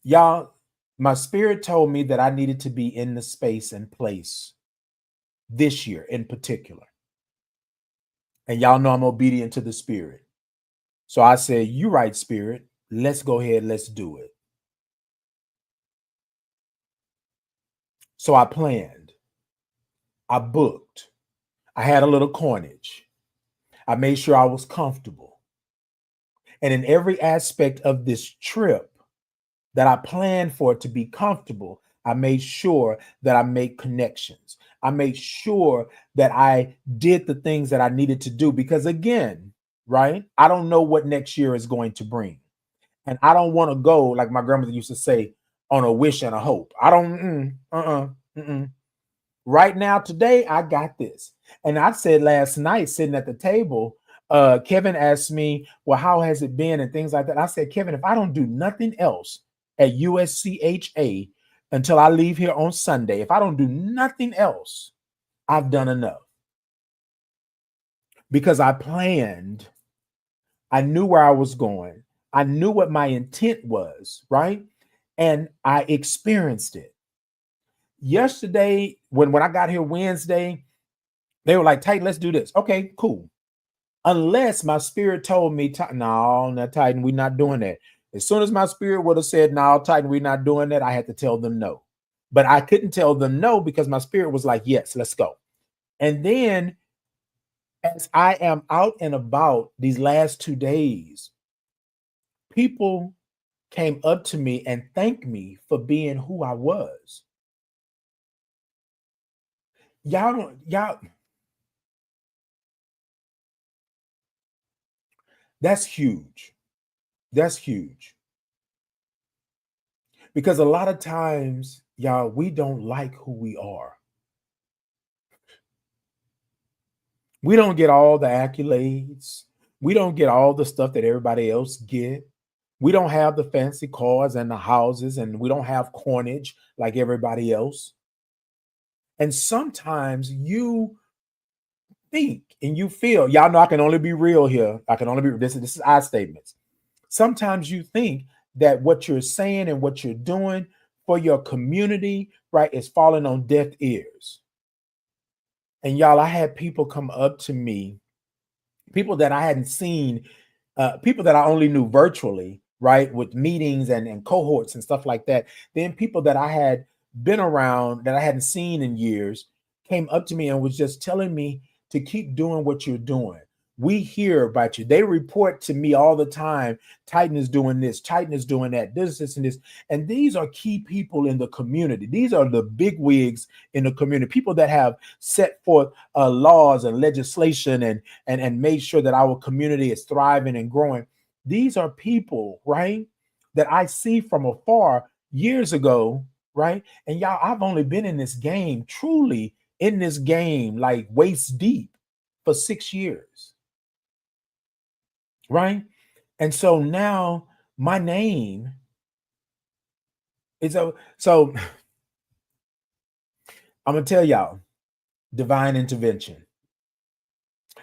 Y'all, my spirit told me that I needed to be in the space and place this year in particular. And y'all know I'm obedient to the spirit. So I said, you right, spirit. Let's go ahead. Let's do it. So I planned. I booked. I had a little coinage. I made sure I was comfortable. And in every aspect of this trip that I planned for it to be comfortable, I made sure that I made connections. I made sure that I did the things that I needed to do because, again, right, I don't know what next year is going to bring. And I don't want to go, like my grandmother used to say, on a wish and a hope. I don't, right now, today, I got this. And I said last night, sitting at the table, Kevin asked me, well, how has it been and things like that. I said, Kevin, if I don't do nothing else at USCHA until I leave here on Sunday, if I don't do nothing else, I've done enough. Because I planned, I knew where I was going, I knew what my intent was, right? And I experienced it. Yesterday, when I got here Wednesday, they were like, Titan, let's do this. Okay, cool. Unless my spirit told me, no, not Titan, we're not doing that. As soon as my spirit would have said, no, Titan, we're not doing that, I had to tell them no. But I couldn't tell them no because my spirit was like, yes, let's go. And then as I am out and about these last 2 days, people came up to me and thanked me for being who I was. Y'all, that's huge. That's huge. Because a lot of times, y'all, we don't like who we are. We don't get all the accolades. We don't get all the stuff that everybody else get. We don't have the fancy cars and the houses, and we don't have coinage like everybody else. And sometimes you think and you feel, y'all know I can only be real here. I can only be, this is our statements. Sometimes you think that what you're saying and what you're doing for your community, right, is falling on deaf ears. And y'all, I had people come up to me, people that I hadn't seen, people that I only knew virtually, right, with meetings and cohorts and stuff like that. Then people that I had been around that I hadn't seen in years came up to me and was just telling me to keep doing what you're doing. We hear about you. They report to me all the time. Titan is doing this. Titan is doing that. This, and this. And these are key people in the community. These are the big wigs in the community. People that have set forth laws and legislation and made sure that our community is thriving and growing. These are people, right, that I see from afar years ago, right? And y'all, I've only been in this game, truly in this game, like waist deep for 6 years. Right. And so now my name is so I'm gonna tell y'all divine intervention.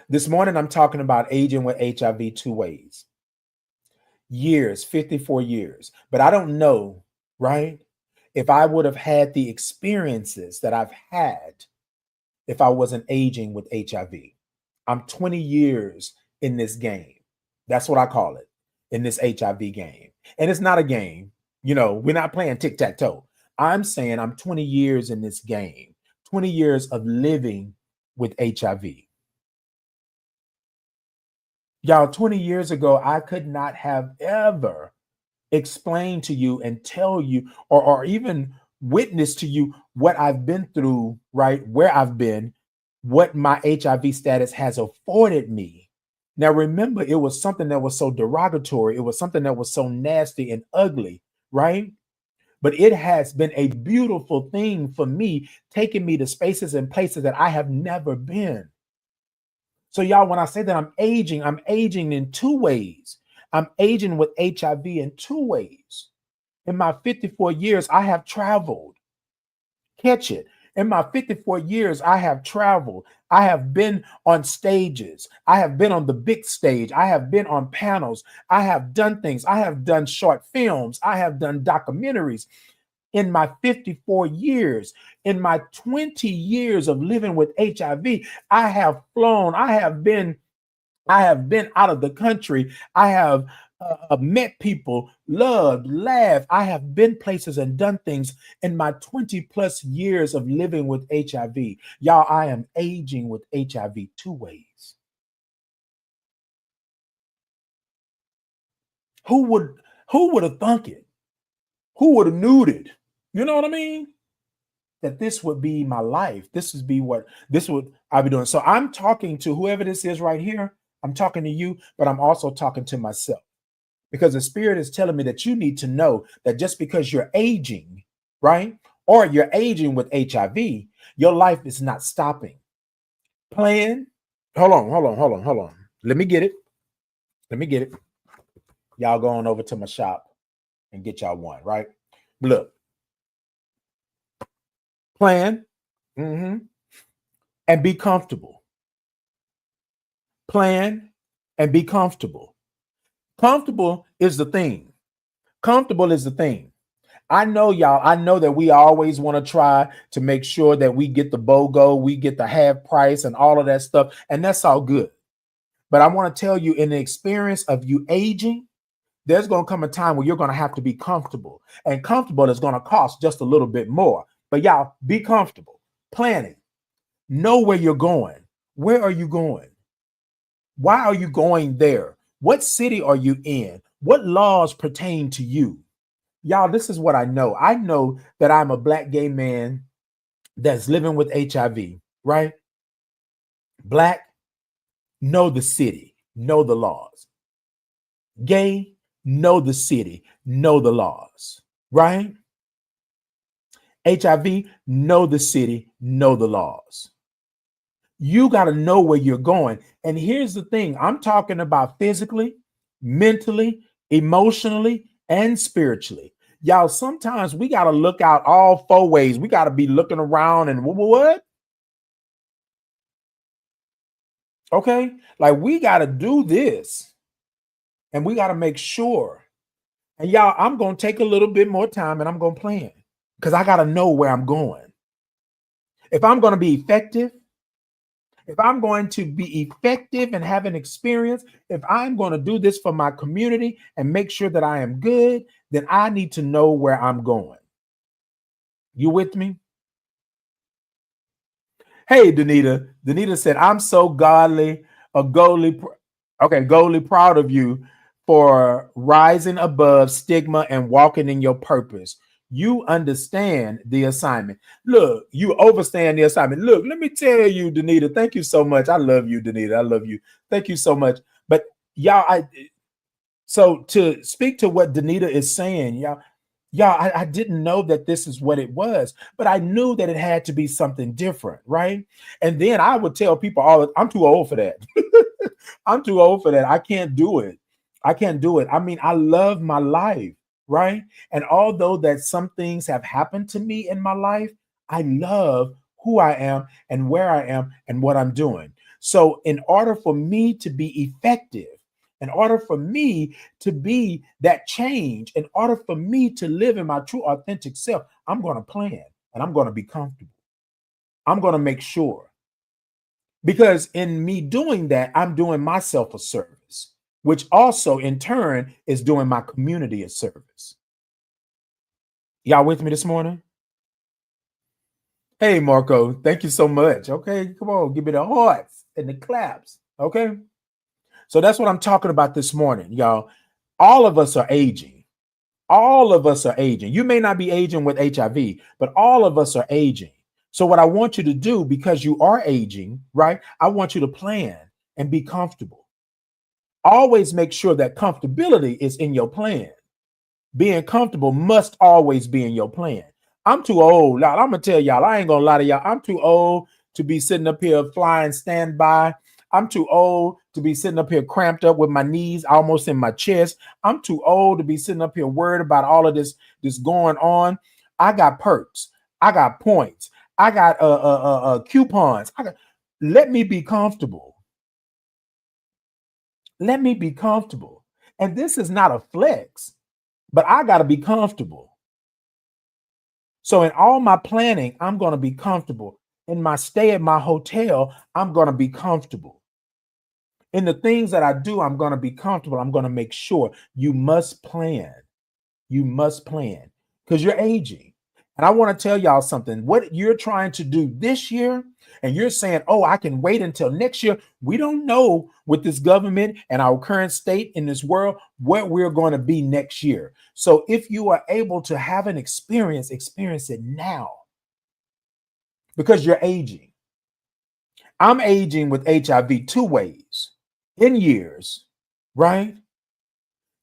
This morning I'm talking about aging with HIV 2 ways. Years, 54 years. But I don't know, right, if I would have had the experiences that I've had if I wasn't aging with HIV. I'm 20 years in this game. That's what I call it, in this HIV game. And it's not a game. You know, we're not playing tic-tac-toe. I'm saying I'm 20 years in this game, 20 years of living with HIV. Y'all, 20 years ago, I could not have ever explained to you and tell you or even witness to you what I've been through, right? Where I've been, what my HIV status has afforded me. Now, remember, it was something that was so derogatory. It was something that was so nasty and ugly, right? But it has been a beautiful thing for me, taking me to spaces and places that I have never been. So, y'all, when I say that I'm aging in 2 ways. I'm aging with HIV in 2 ways. In my 54 years, I have traveled. Catch it. In my 54 years, I have traveled. I have been on stages. I have been on the big stage. I have been on panels. I have done things. I have done short films. I have done documentaries. In my 54 years, in my 20 years of living with HIV, I have flown. I have been out of the country. I have met people, loved, laughed. I have been places and done things in my 20 plus years of living with HIV. Y'all, I am aging with HIV 2 ways. Who would have thunk it? Who would have knew it? You know what I mean? That this would be my life. This would I be doing. So I'm talking to whoever this is right here. I'm talking to you, but I'm also talking to myself because the spirit is telling me that you need to know that just because you're aging, right? Or you're aging with HIV, your life is not stopping. Plan. Hold on. Let me get it. Let me get it. Y'all going over to my shop and get y'all one, right? Look, plan and be comfortable. Plan and be comfortable. Comfortable is the thing. Comfortable is the thing. I know y'all. I know that we always want to try to make sure that we get the BOGO, we get the half price and all of that stuff. And that's all good. But I want to tell you, in the experience of you aging, there's going to come a time where you're going to have to be comfortable. And comfortable is going to cost just a little bit more. But y'all, be comfortable. Planning. Know where you're going. Where are you going? Why are you going there? What city are you in? What laws pertain to you? Y'all, this is what I know. I know that I'm a Black gay man that's living with HIV, right? Black, know the city, know the laws. Gay, know the city, know the laws, right? HIV, know the city, know the laws. You got to know where you're going. And here's the thing, I'm talking about physically, mentally, emotionally, and spiritually. Y'all, sometimes we got to look out all four ways. We got to be looking around and what? Okay, like we got to do this and we got to make sure. And y'all, I'm going to take a little bit more time and I'm going to plan because I got to know where I'm going. If I'm going to be effective, if I'm going to be effective and have an experience, if I'm going to do this for my community and make sure that I am good, then I need to know where I'm going. You with me? Hey, Danita. Danita said, I'm so godly, godly proud of you for rising above stigma and walking in your purpose. You understand the assignment. Look, you overstand the assignment. Look, let me tell you, Danita, thank you so much. I love you, Danita. I love you. Thank you so much. But y'all, so to speak to what Danita is saying, I didn't know that this is what it was, but I knew that it had to be something different, right? And then I would tell people I'm too old for that. I'm too old for that. I can't do it. I can't do it. I mean, I love my life, right? And although that some things have happened to me in my life, I love who I am and where I am and what I'm doing. So in order for me to be effective, in order for me to be that change, in order for me to live in my true authentic self, I'm going to plan and I'm going to be comfortable. I'm going to make sure. Because in me doing that, I'm doing myself a service, which also in turn is doing my community a service. Y'all with me this morning? Hey, Marco, thank you so much. Okay, come on, give me the hearts and the claps. Okay. So that's what I'm talking about this morning, y'all. All of us are aging. All of us are aging. You may not be aging with HIV, but all of us are aging. So what I want you to do, because you are aging, right? I want you to plan and be comfortable. Always make sure that comfortability is in your plan. Being comfortable must always be in your plan. I'm too old. I'm going to tell y'all, I ain't going to lie to y'all. I'm too old to be sitting up here flying standby. I'm too old to be sitting up here cramped up with my knees almost in my chest. I'm too old to be sitting up here worried about all of this going on. I got perks. I got points. I got coupons. Let me be comfortable. Let me be comfortable. And this is not a flex, but I got to be comfortable. So in all my planning, I'm going to be comfortable. In my stay at my hotel, I'm going to be comfortable. In the things that I do, I'm going to be comfortable. I'm going to make sure. You must plan. You must plan because you're aging. And I want to tell y'all something. What you're trying to do this year, and you're saying, oh, I can wait until next year. We don't know with this government and our current state in this world where we're going to be next year. So if you are able to have an experience it now because you're aging. I'm aging with HIV 2 ways in years, right?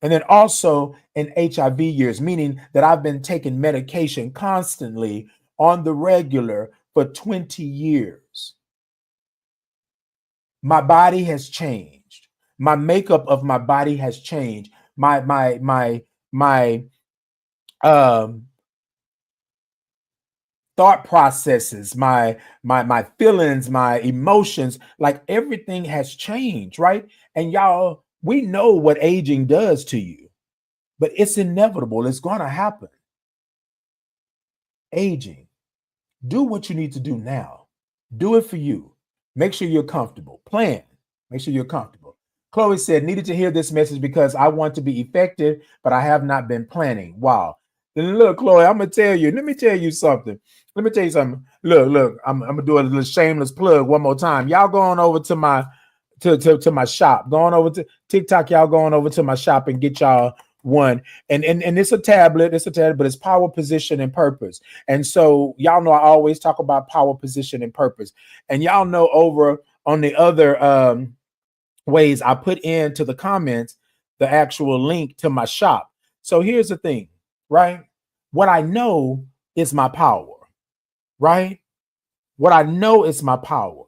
And then also in HIV years, meaning that I've been taking medication constantly on the regular for 20 years. My body has changed. My makeup of my body has changed. My thought processes, my feelings, my emotions, like everything has changed, right? And y'all, we know what aging does to you, but it's inevitable. It's going to happen. Aging. Do what you need to do now. Do it for you. Make sure you're comfortable. Plan. Make sure you're comfortable. Chloe said, needed to hear this message because I want to be effective, but I have not been planning. Wow. Then look, Chloe, I'm going to tell you. Let me tell you something. Look, I'm going to do a little shameless plug one more time. Y'all going over to my to my shop. Going over to TikTok. Y'all going over to my shop and get y'all one. And it's a tablet. But it's power, position, and purpose. And so y'all know I always talk about power, position, and purpose. And y'all know over on the other ways I put into the comments the actual link to my shop. So here's the thing, right? What I know is my power, right? What I know is my power.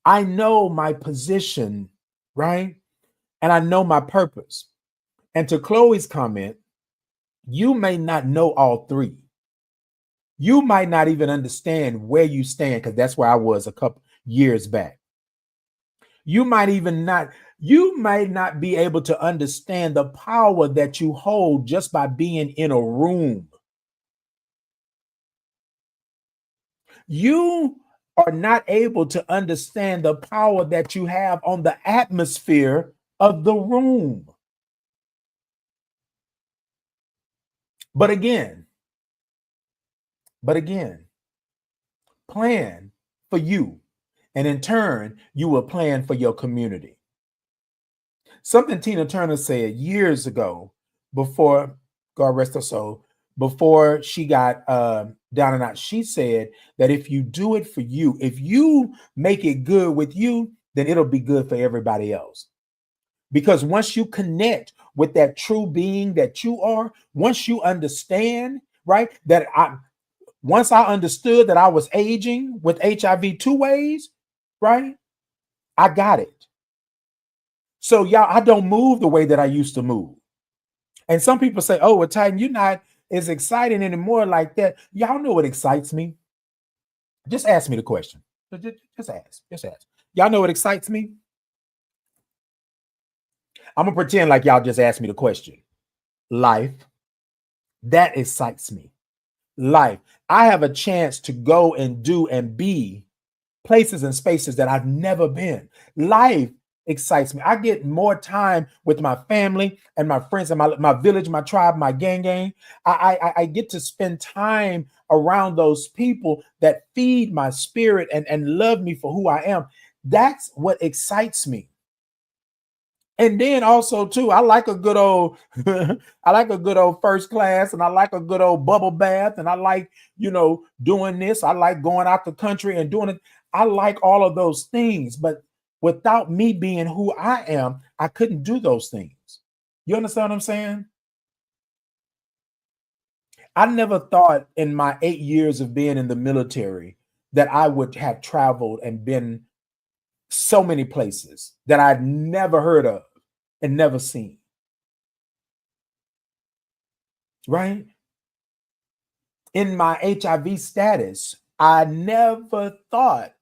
I know my position, right? And I know my purpose. And to Chloe's comment, you may not know all three. You might not even understand where you stand, because that's where I was a couple years back. You might not be able to understand the power that you hold just by being in a room. You are not able to understand the power that you have on the atmosphere of the room. But again, plan for you. And in turn, you will plan for your community. Something Tina Turner said years ago, before, God rest her soul, before she got down and out, she said that if you do it for you, if you make it good with you, then it'll be good for everybody else. Because once you connect with that true being that you are, once you understand, right, once I understood that I was aging with HIV 2 ways, right, I got it. So y'all, I don't move the way that I used to move. And some people say, oh, well, Titan, you're not as exciting anymore like that. Y'all know what excites me. Just ask me the question. Just ask. Y'all know what excites me? I'm going to pretend like y'all just asked me the question. Life. That excites me. Life. I have a chance to go and do and be places and spaces that I've never been. Life excites me. I get more time with my family and my friends and my village, my tribe, my gang. I get to spend time around those people that feed my spirit and love me for who I am. That's what excites me. And then also too, I like a good old first class, and I like a good old bubble bath, and I like, doing this. I like going out the country and doing it. I like all of those things, but without me being who I am, I couldn't do those things. You understand what I'm saying? I never thought in my 8 years of being in the military that I would have traveled and been so many places that I'd never heard of and never seen. Right? In my HIV status, I never thought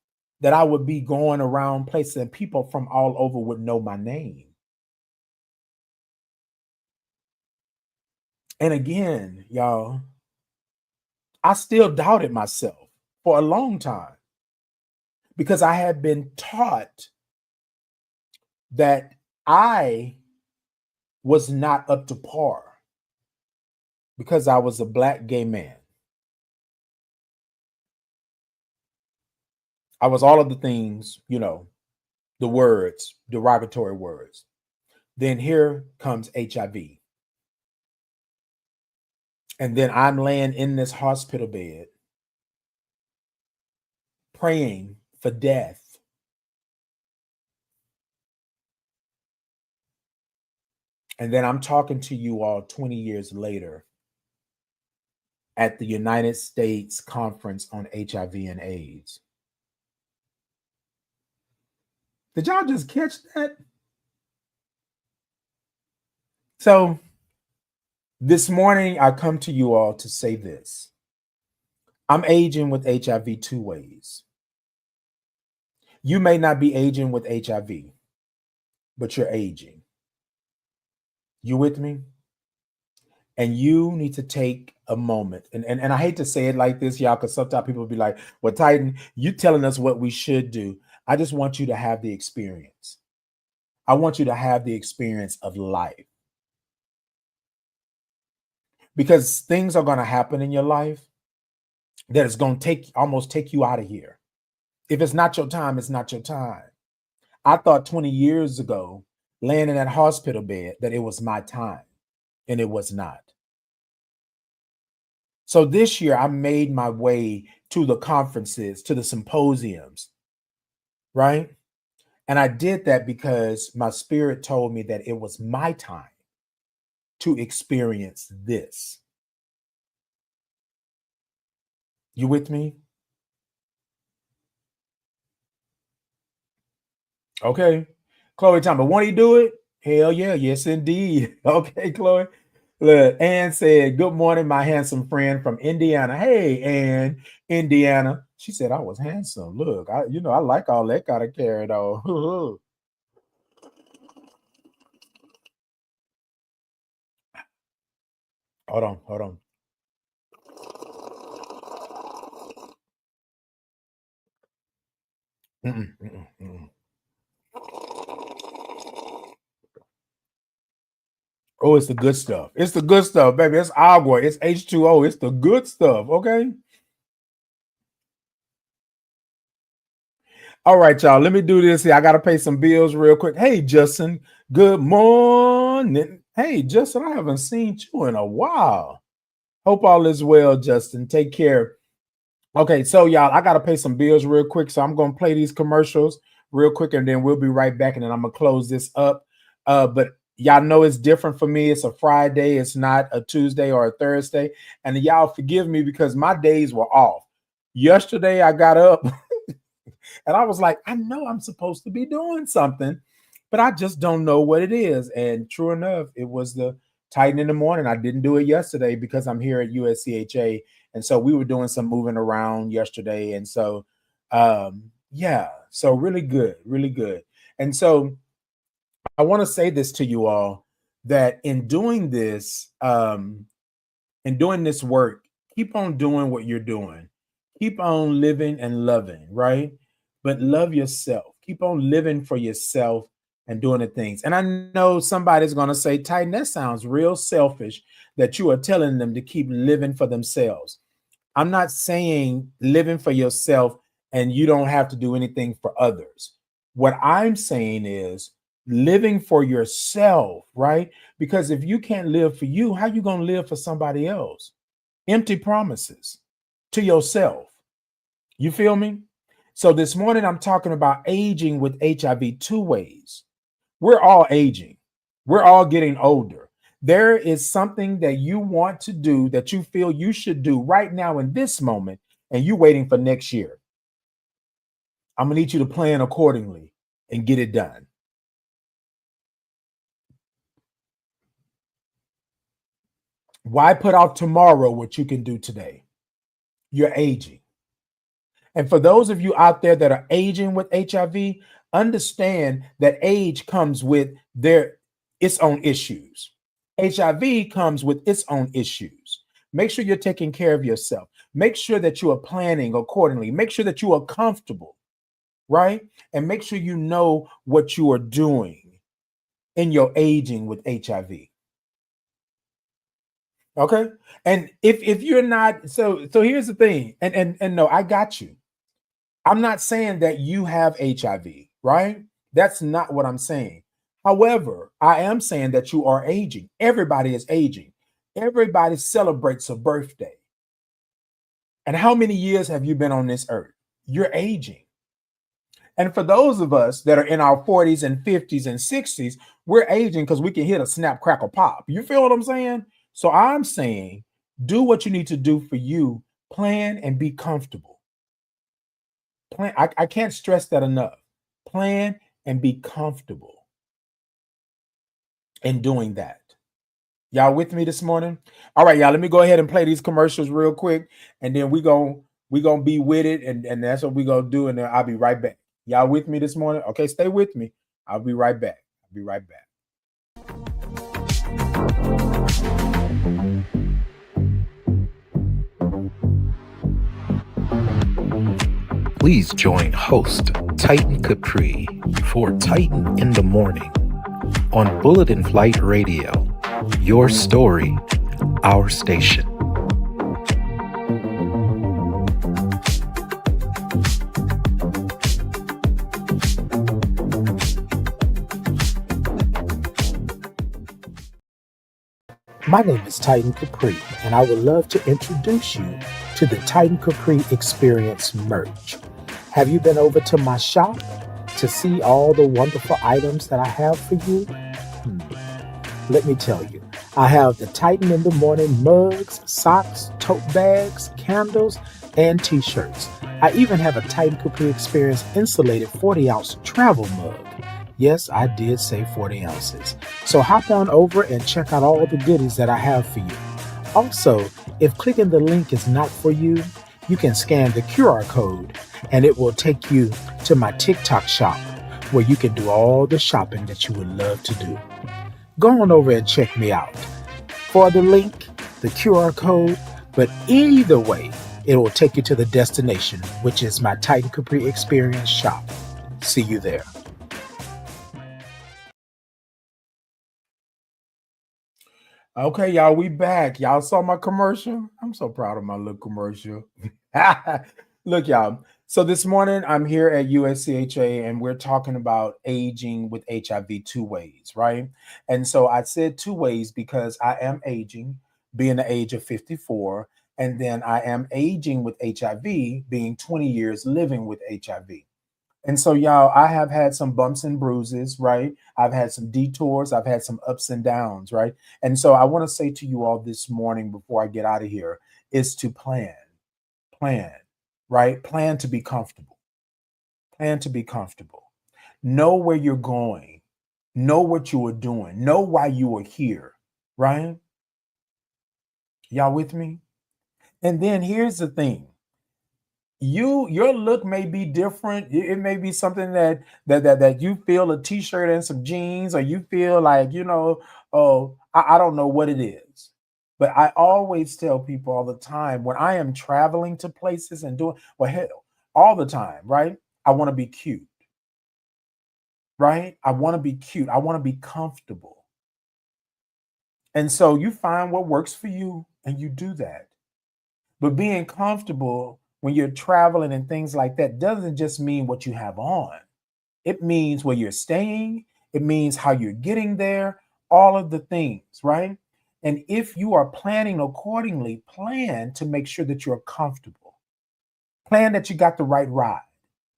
that I would be going around places and people from all over would know my name. And again, y'all, I still doubted myself for a long time because I had been taught that I was not up to par because I was a Black gay man. I was all of the things, the words, derogatory words. Then here comes HIV. And then I'm laying in this hospital bed praying for death. And then I'm talking to you all 20 years later at the United States Conference on HIV and AIDS. Did y'all just catch that? So this morning, I come to you all to say this. I'm aging with HIV two ways. You may not be aging with HIV, but you're aging. You with me? And you need to take a moment. And I hate to say it like this, y'all, because sometimes people will be like, well, Titan, you telling us what we should do. I just want you to have the experience. I want you to have the experience of life. Because things are going to happen in your life that is going to almost take you out of here. If it's not your time, it's not your time. I thought 20 years ago, laying in that hospital bed, that it was my time, and it was not. So this year, I made my way to the conferences, to the symposiums, right? And I did that because my spirit told me that it was my time to experience this. You with me? Okay. Chloe Thomas, won't he do it? Hell yeah. Yes, indeed. Okay, Chloe. Look, Ann said, good morning, my handsome friend from Indiana. Hey, Ann, Indiana. She said, I was handsome. Look, I like all that kind of carried on. Hold on. Mm-mm. Oh, it's the good stuff. It's the good stuff, baby. It's agua. It's H2O. It's the good stuff. Okay. All right, y'all. Let me do this here. I got to pay some bills real quick. Hey, Justin. Good morning. Hey, Justin. I haven't seen you in a while. Hope all is well, Justin. Take care. Okay, so y'all, I got to pay some bills real quick. So I'm going to play these commercials real quick, and then we'll be right back. And then I'm going to close this up. But y'all know it's different for me. It's a Friday. It's not a Tuesday or a Thursday. And y'all forgive me because my days were off. Yesterday, I got up and I was like, I know I'm supposed to be doing something, but I just don't know what it is. And true enough, it was the Titan in the morning. I didn't do it yesterday because I'm here at USCHA. And so we were doing some moving around yesterday. And so, yeah, so really good, really good. And so I want to say this to you all that in doing this work, keep on doing what you're doing. Keep on living and loving, right? But love yourself. Keep on living for yourself and doing the things. And I know somebody's going to say, Titan, that sounds real selfish that you are telling them to keep living for themselves. I'm not saying living for yourself and you don't have to do anything for others. What I'm saying is living for yourself, right? Because if you can't live for you, how you going to live for somebody else? Empty promises to yourself. You feel me? So this morning I'm talking about aging with HIV two ways. We're all aging. We're all getting older. There is something that you want to do that you feel you should do right now in this moment, and you're waiting for next year. I'm going to need you to plan accordingly and get it done. Why put off tomorrow what you can do today? You're aging. And for those of you out there that are aging with HIV, understand that age comes with its own issues. HIV comes with its own issues. Make sure you're taking care of yourself. Make sure that you are planning accordingly. Make sure that you are comfortable, right? And make sure you know what you are doing in your aging with HIV. Okay? And if you're not, so here's the thing. And no, I got you. I'm not saying that you have HIV, right? That's not what I'm saying. However, I am saying that you are aging. Everybody is aging. Everybody celebrates a birthday. And how many years have you been on this earth? You're aging. And for those of us that are in our 40s and 50s and 60s, we're aging because we can hit a snap, crackle, pop. You feel what I'm saying? So I'm saying do what you need to do for you, plan and be comfortable. Plan. I can't stress that enough. Plan and be comfortable in doing that. Y'all with me this morning? All right, y'all. Let me go ahead and play these commercials real quick, and then we gonna be with it, and that's what we gonna do, and then I'll be right back. Y'all with me this morning? Okay, stay with me. I'll be right back. I'll be right back. Please join host Titan Capri for Titan in the Morning on Bulletin Flight Radio. Your story, our station. My name is Titan Capri, and I would love to introduce you to the Titan Capri Experience merch. Have you been over to my shop to see all the wonderful items that I have for you? Let me tell you, I have the Titan in the Morning mugs, socks, tote bags, candles, and t-shirts. I even have a Titan Capri Experience insulated 40-ounce travel mug. Yes, I did say 40 ounces. So hop on over and check out all the goodies that I have for you. Also, if clicking the link is not for you, you can scan the QR code and it will take you to my TikTok shop where you can do all the shopping that you would love to do. Go on over and check me out. For the link, the QR code, but either way, it will take you to the destination, which is my Titan Capri Experience shop. See you there. Okay, y'all, we back. Y'all saw my commercial? I'm so proud of my little commercial. Look, y'all. So this morning I'm here at USCHA and we're talking about aging with HIV 2 ways, right? And so I said 2 ways because I am aging, being the age of 54, and then I am aging with HIV, being 20 years living with HIV. And so, y'all, I have had some bumps and bruises, right? I've had some detours. I've had some ups and downs, right? And so I want to say to you all this morning before I get out of here is to plan, right? Plan to be comfortable. Plan to be comfortable. Know where you're going. Know what you are doing. Know why you are here, right? Y'all with me? And then here's the thing. Your look may be different. It may be something that you feel a t-shirt and some jeans, or you feel like, oh, I don't know what it is. But I always tell people all the time when I am traveling to places and doing, well, hell, all the time, right? I want to be cute, right? I want to be cute. I want to be comfortable. And so you find what works for you and you do that. But being comfortable when you're traveling and things like that doesn't just mean what you have on. It means where you're staying. It means how you're getting there, all of the things, right? And if you are planning accordingly, plan to make sure that you're comfortable. Plan that you got the right ride.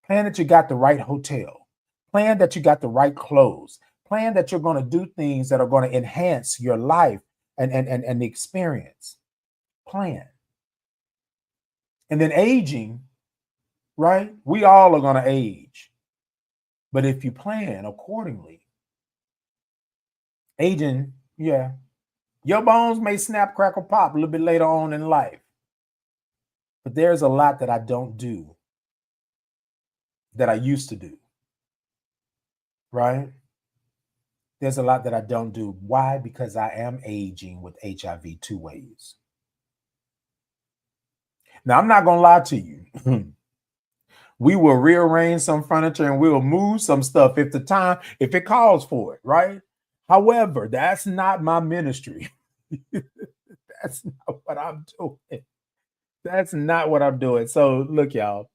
Plan that you got the right hotel. Plan that you got the right clothes. Plan that you're going to do things that are going to enhance your life and the experience. Plan. And then aging, right? We all are going to age. But if you plan accordingly, aging, yeah, your bones may snap, crackle, pop a little bit later on in life. But there's a lot that I don't do that I used to do, right? There's a lot that I don't do. Why? Because I am aging with HIV 2 ways. Now, I'm not going to lie to you. We will rearrange some furniture and we'll move some stuff if it calls for it, right? However, that's not my ministry. That's not what I'm doing. That's not what I'm doing. So look, y'all,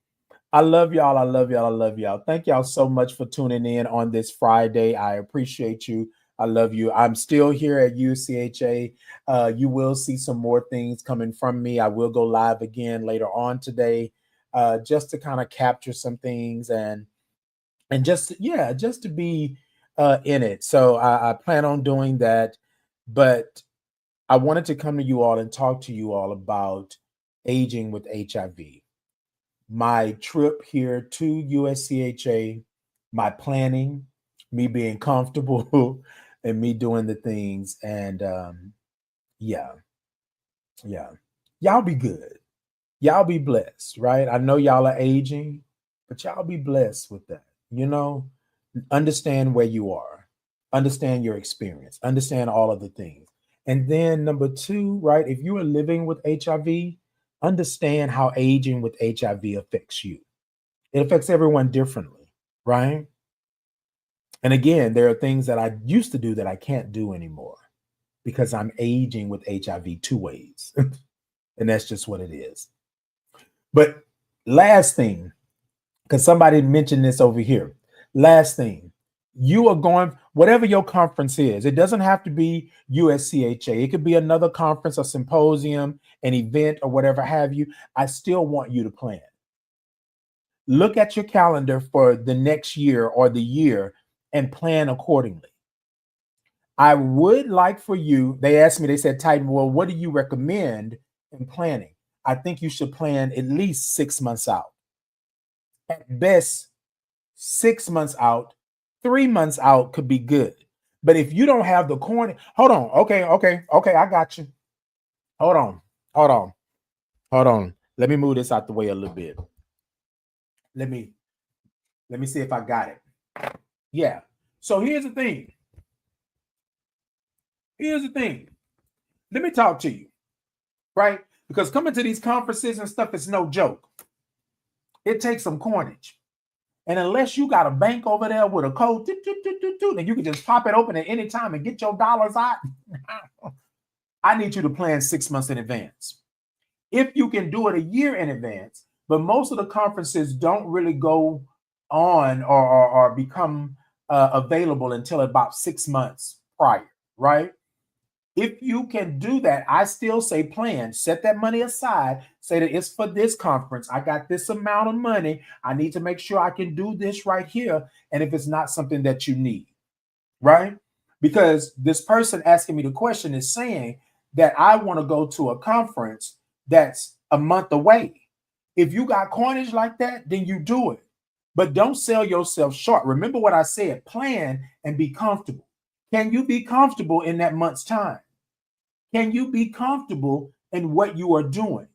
I love y'all. I love y'all. I love y'all. Thank y'all so much for tuning in on this Friday. I appreciate you. I love you. I'm still here at USCHA. You will see some more things coming from me. I will go live again later on today, just to kind of capture some things and just to be in it. So I plan on doing that, but I wanted to come to you all and talk to you all about aging with HIV. My trip here to USCHA, my planning, me being comfortable, and me doing the things. And yeah, yeah. Y'all be good. Y'all be blessed, right? I know y'all are aging, but y'all be blessed with that. You know, understand where you are, understand your experience, understand all of the things. And then number two, right? If you are living with HIV, understand how aging with HIV affects you. It affects everyone differently, right? And again, there are things that I used to do that I can't do anymore because I'm aging with HIV two ways. And that's just what it is. But last thing, because somebody mentioned this over here. Last thing, you are going, whatever your conference is, it doesn't have to be USCHA. It could be another conference, a symposium, an event, or whatever have you. I still want you to plan. Look at your calendar for the next year or the year and plan accordingly. I would like for you, they asked me, they said, Titan, well, what do you recommend in planning? I think you should plan at least 6 months out. At best, 6 months out, 3 months out could be good. But if you don't have the corner, hold on. Okay, I got you. Hold on. Let me move this out the way a little bit. Let me see if I got it. Yeah. So here's the thing. Let me talk to you, right? Because coming to these conferences and stuff is no joke. It takes some coinage. And unless you got a bank over there with a code, and you can just pop it open at any time and get your dollars out, I need you to plan 6 months in advance. If you can do it a year in advance, but most of the conferences don't really go on or become available until about 6 months prior, right? If you can do that, I still say plan, set that money aside, say that it's for this conference. I got this amount of money. I need to make sure I can do this right here. And if it's not something that you need, right? Because this person asking me the question is saying that I want to go to a conference that's a month away. If you got coinage like that, then you do it. But don't sell yourself short. Remember what I said, plan and be comfortable. Can you be comfortable in that month's time? Can you be comfortable in what you are doing?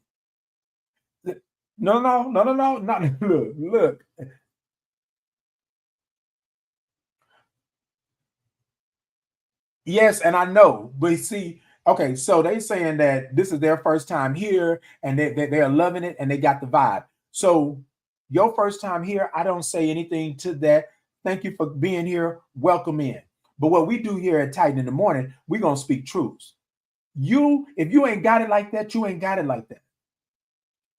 No. Not look. Yes, and I know, but see, okay, so they saying that this is their first time here and they're loving it and they got the vibe. So your first time here, I don't say anything to that. Thank you for being here. Welcome in. But what we do here at Titan in the Morning, we're gonna speak truths. If you ain't got it like that, you ain't got it like that.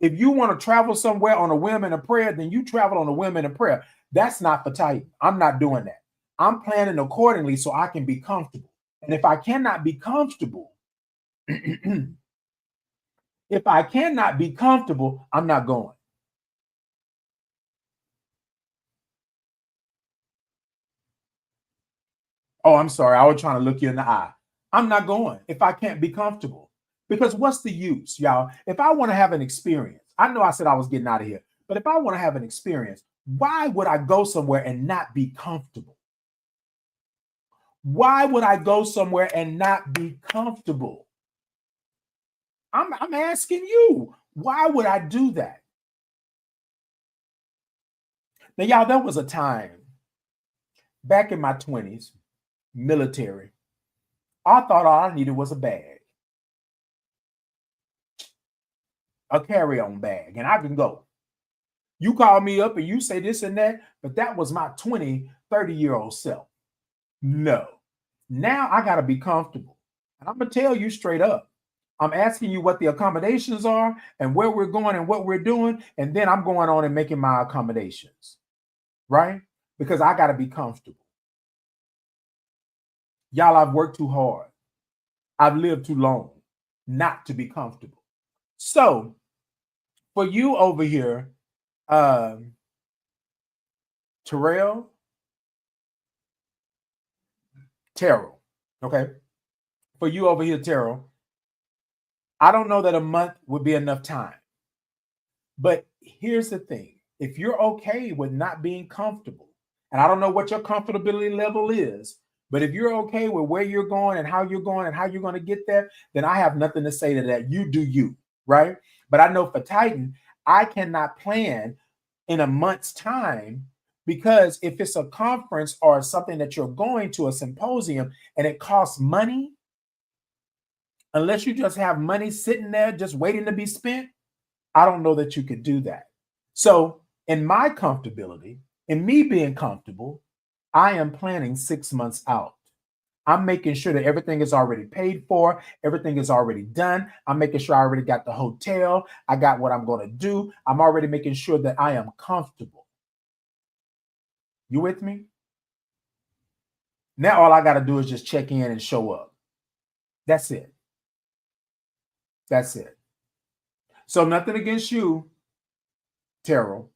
If you want to travel somewhere on a whim and a prayer, then you travel on a whim and a prayer. That's not for Titan. I'm not doing that. I'm planning accordingly so I can be comfortable. And if I cannot be comfortable, I'm not going. Oh, I'm sorry. I was trying to look you in the eye. I'm not going if I can't be comfortable. Because what's the use, y'all? If I want to have an experience, I know I said I was getting out of here, but if I want to have an experience, why would I go somewhere and not be comfortable? Why would I go somewhere and not be comfortable? I'm asking you, why would I do that? Now, y'all, there was a time back in my 20s, military, I thought all I needed was a bag, a carry-on bag, and I can go. You call me up and you say this and that, but that was my 20, 30-year-old self. No. Now I got to be comfortable. And I'm going to tell you straight up, I'm asking you what the accommodations are and where we're going and what we're doing. And then I'm going on and making my accommodations, right? Because I got to be comfortable. Y'all, I've worked too hard. I've lived too long not to be comfortable. So for you over here, Terrell, okay? For you over here, Terrell, I don't know that a month would be enough time. But here's the thing. If you're okay with not being comfortable, and I don't know what your comfortability level is, but if you're okay with where you're going and how you're going and how you're going to get there, then I have nothing to say to that. You do you, right? But I know for Titan, I cannot plan in a month's time, because if it's a conference or something that you're going to, a symposium, and it costs money, unless you just have money sitting there just waiting to be spent, I don't know that you could do that. So in my comfortability, in me being comfortable, I am planning 6 months out. I'm making sure that everything is already paid for. Everything is already done. I'm making sure I already got the hotel. I got what I'm going to do. I'm already making sure that I am comfortable. You with me? Now all I got to do is just check in and show up. That's it. That's it. So nothing against you, Terrell,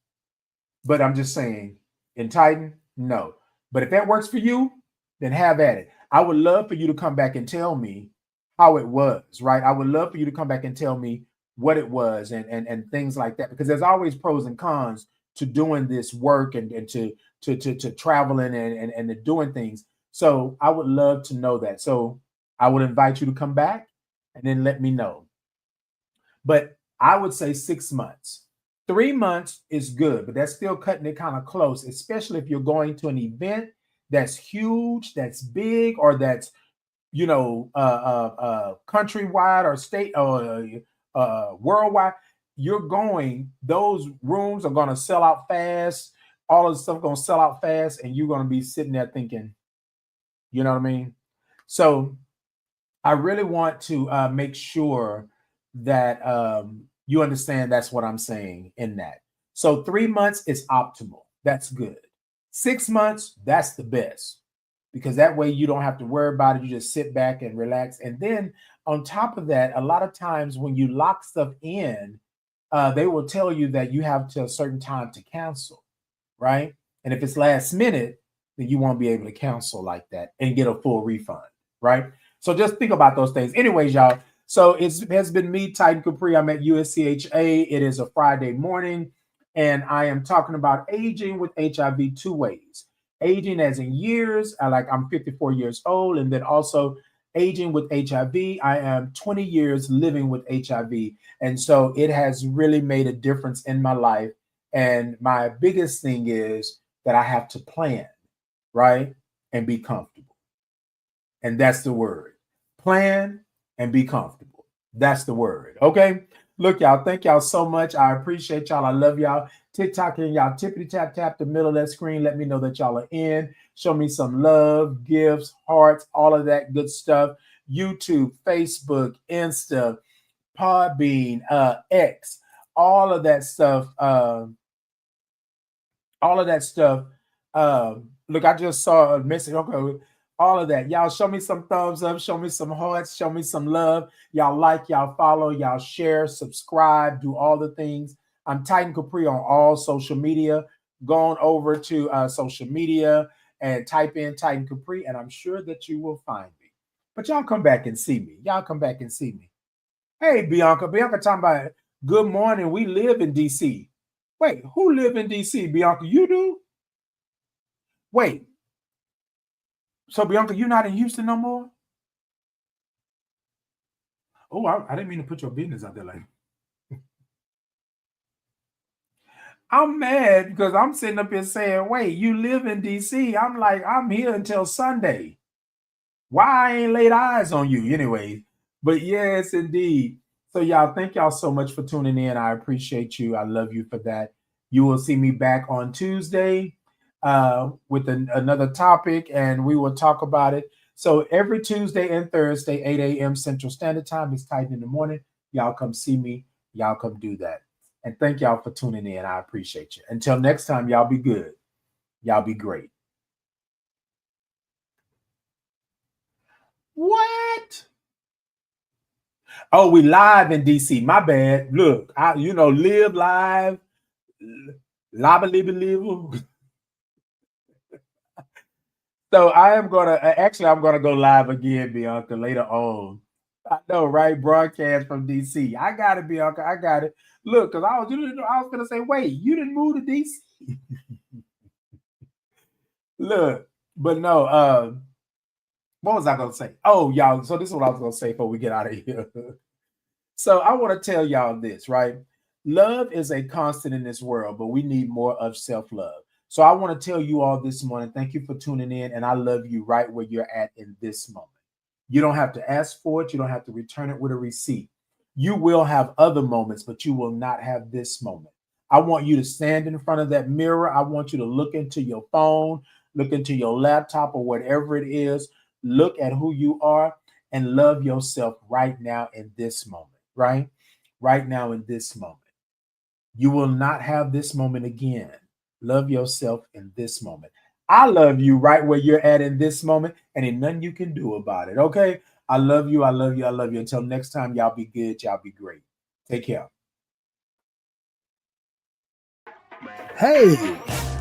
but I'm just saying, in Titan, no. But if that works for you, then have at it. I would love for you to come back and tell me how it was, right? I would love for you to come back and tell me what it was and things like that, because there's always pros and cons to doing this work and to traveling and to doing things. So I would love to know that. So I would invite you to come back and then let me know. But I would say 6 months. 3 months is good, but that's still cutting it kind of close, especially if you're going to an event that's huge, that's big, or that's, you know, countrywide or state or worldwide. You're going, those rooms are going to sell out fast. All of the stuff going to sell out fast, and you're going to be sitting there thinking, you know what I mean? So I really want to make sure that you understand that's what I'm saying in that. So 3 months is optimal. That's good. 6 months, that's the best, because that way you don't have to worry about it. You just sit back and relax. And then on top of that, a lot of times when you lock stuff in, they will tell you that you have to a certain time to cancel, right? And if it's last minute, then you won't be able to cancel like that and get a full refund, right? So just think about those things. Anyways, y'all, so it has been me, Titan Capri. I'm at USCHA. It is a Friday morning, and I am talking about aging with HIV 2 ways. Aging as in years, I'm 54 years old, and then also aging with HIV. I am 20 years living with HIV, and so it has really made a difference in my life. And my biggest thing is that I have to plan, right, and be comfortable. And that's the word. Plan and be comfortable. That's the word. Okay. Look, y'all, thank y'all so much. I appreciate y'all. I love y'all. TikTok and y'all tippity tap the middle of that screen. Let me know that y'all are in. Show me some love, gifts, hearts, all of that good stuff. YouTube, Facebook, Insta, Podbean, X, all of that stuff. Look, I just saw a message. Okay. All of that. Y'all show me some thumbs up, show me some hearts, show me some love. Y'all like, y'all follow, y'all share, subscribe, do all the things. I'm Titan Capri on all social media. Go on over to social media and type in Titan Capri, and I'm sure that you will find me. But y'all come back and see me. Y'all come back and see me. Hey, Bianca. Bianca talking about, good morning. We live in D.C. Wait, who live in D.C.? Bianca, you do? Wait. So, Bianca, you're not in Houston no more? Oh, I didn't mean to put your business out there like that. I'm mad because I'm sitting up here saying, wait, you live in D.C. I'm like, I'm here until Sunday. Why I ain't laid eyes on you anyway? But yes, indeed. So, y'all, thank y'all so much for tuning in. I appreciate you. I love you for that. You will see me back on Tuesday with another topic, and we will talk about it. So every Tuesday and Thursday, 8 a.m. Central Standard Time is Titan in the Morning. Y'all come see me. Y'all come do that. And thank y'all for tuning in. I appreciate you. Until next time, y'all be good. Y'all be great. What? Oh, we live in DC. My bad. Look, live live. So I'm gonna go live again, Bianca, later on. I know, right? Broadcast from DC. I got it, Bianca. I got it. Look, because I was gonna say, wait, you didn't move to DC? Look, but no, what was I gonna say? Oh, y'all, so this is what I was gonna say before we get out of here. So I want to tell y'all this, right? Love is a constant in this world, but we need more of self-love. So I want to tell you all this morning, thank you for tuning in, and I love you right where you're at in this moment. You don't have to ask for it. You don't have to return it with a receipt. You will have other moments, but you will not have this moment. I want you to stand in front of that mirror. I want you to look into your phone, look into your laptop or whatever it is. Look at who you are and love yourself right now in this moment, right? Right now in this moment. You will not have this moment again. Love yourself in this moment. I love you right where you're at in this moment, and ain't nothing you can do about it, okay? I love you. I love you. I love you. Until next time, y'all be good. Y'all be great. Take care. Hey,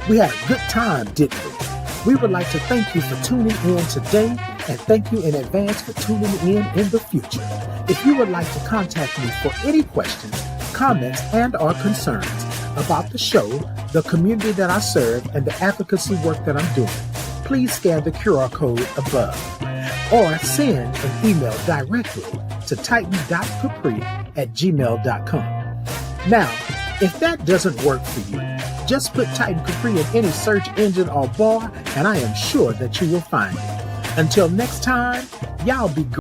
we had a good time, didn't we? We would like to thank you for tuning in today and thank you in advance for tuning in the future. If you would like to contact me for any questions, comments, and or concerns about the show, the community that I serve, and the advocacy work that I'm doing, please scan the QR code above or send an email directly to titan.capri@gmail.com. Now, if that doesn't work for you, just put Titan Capri in any search engine or bar, and I am sure that you will find it. Until next time, y'all be good.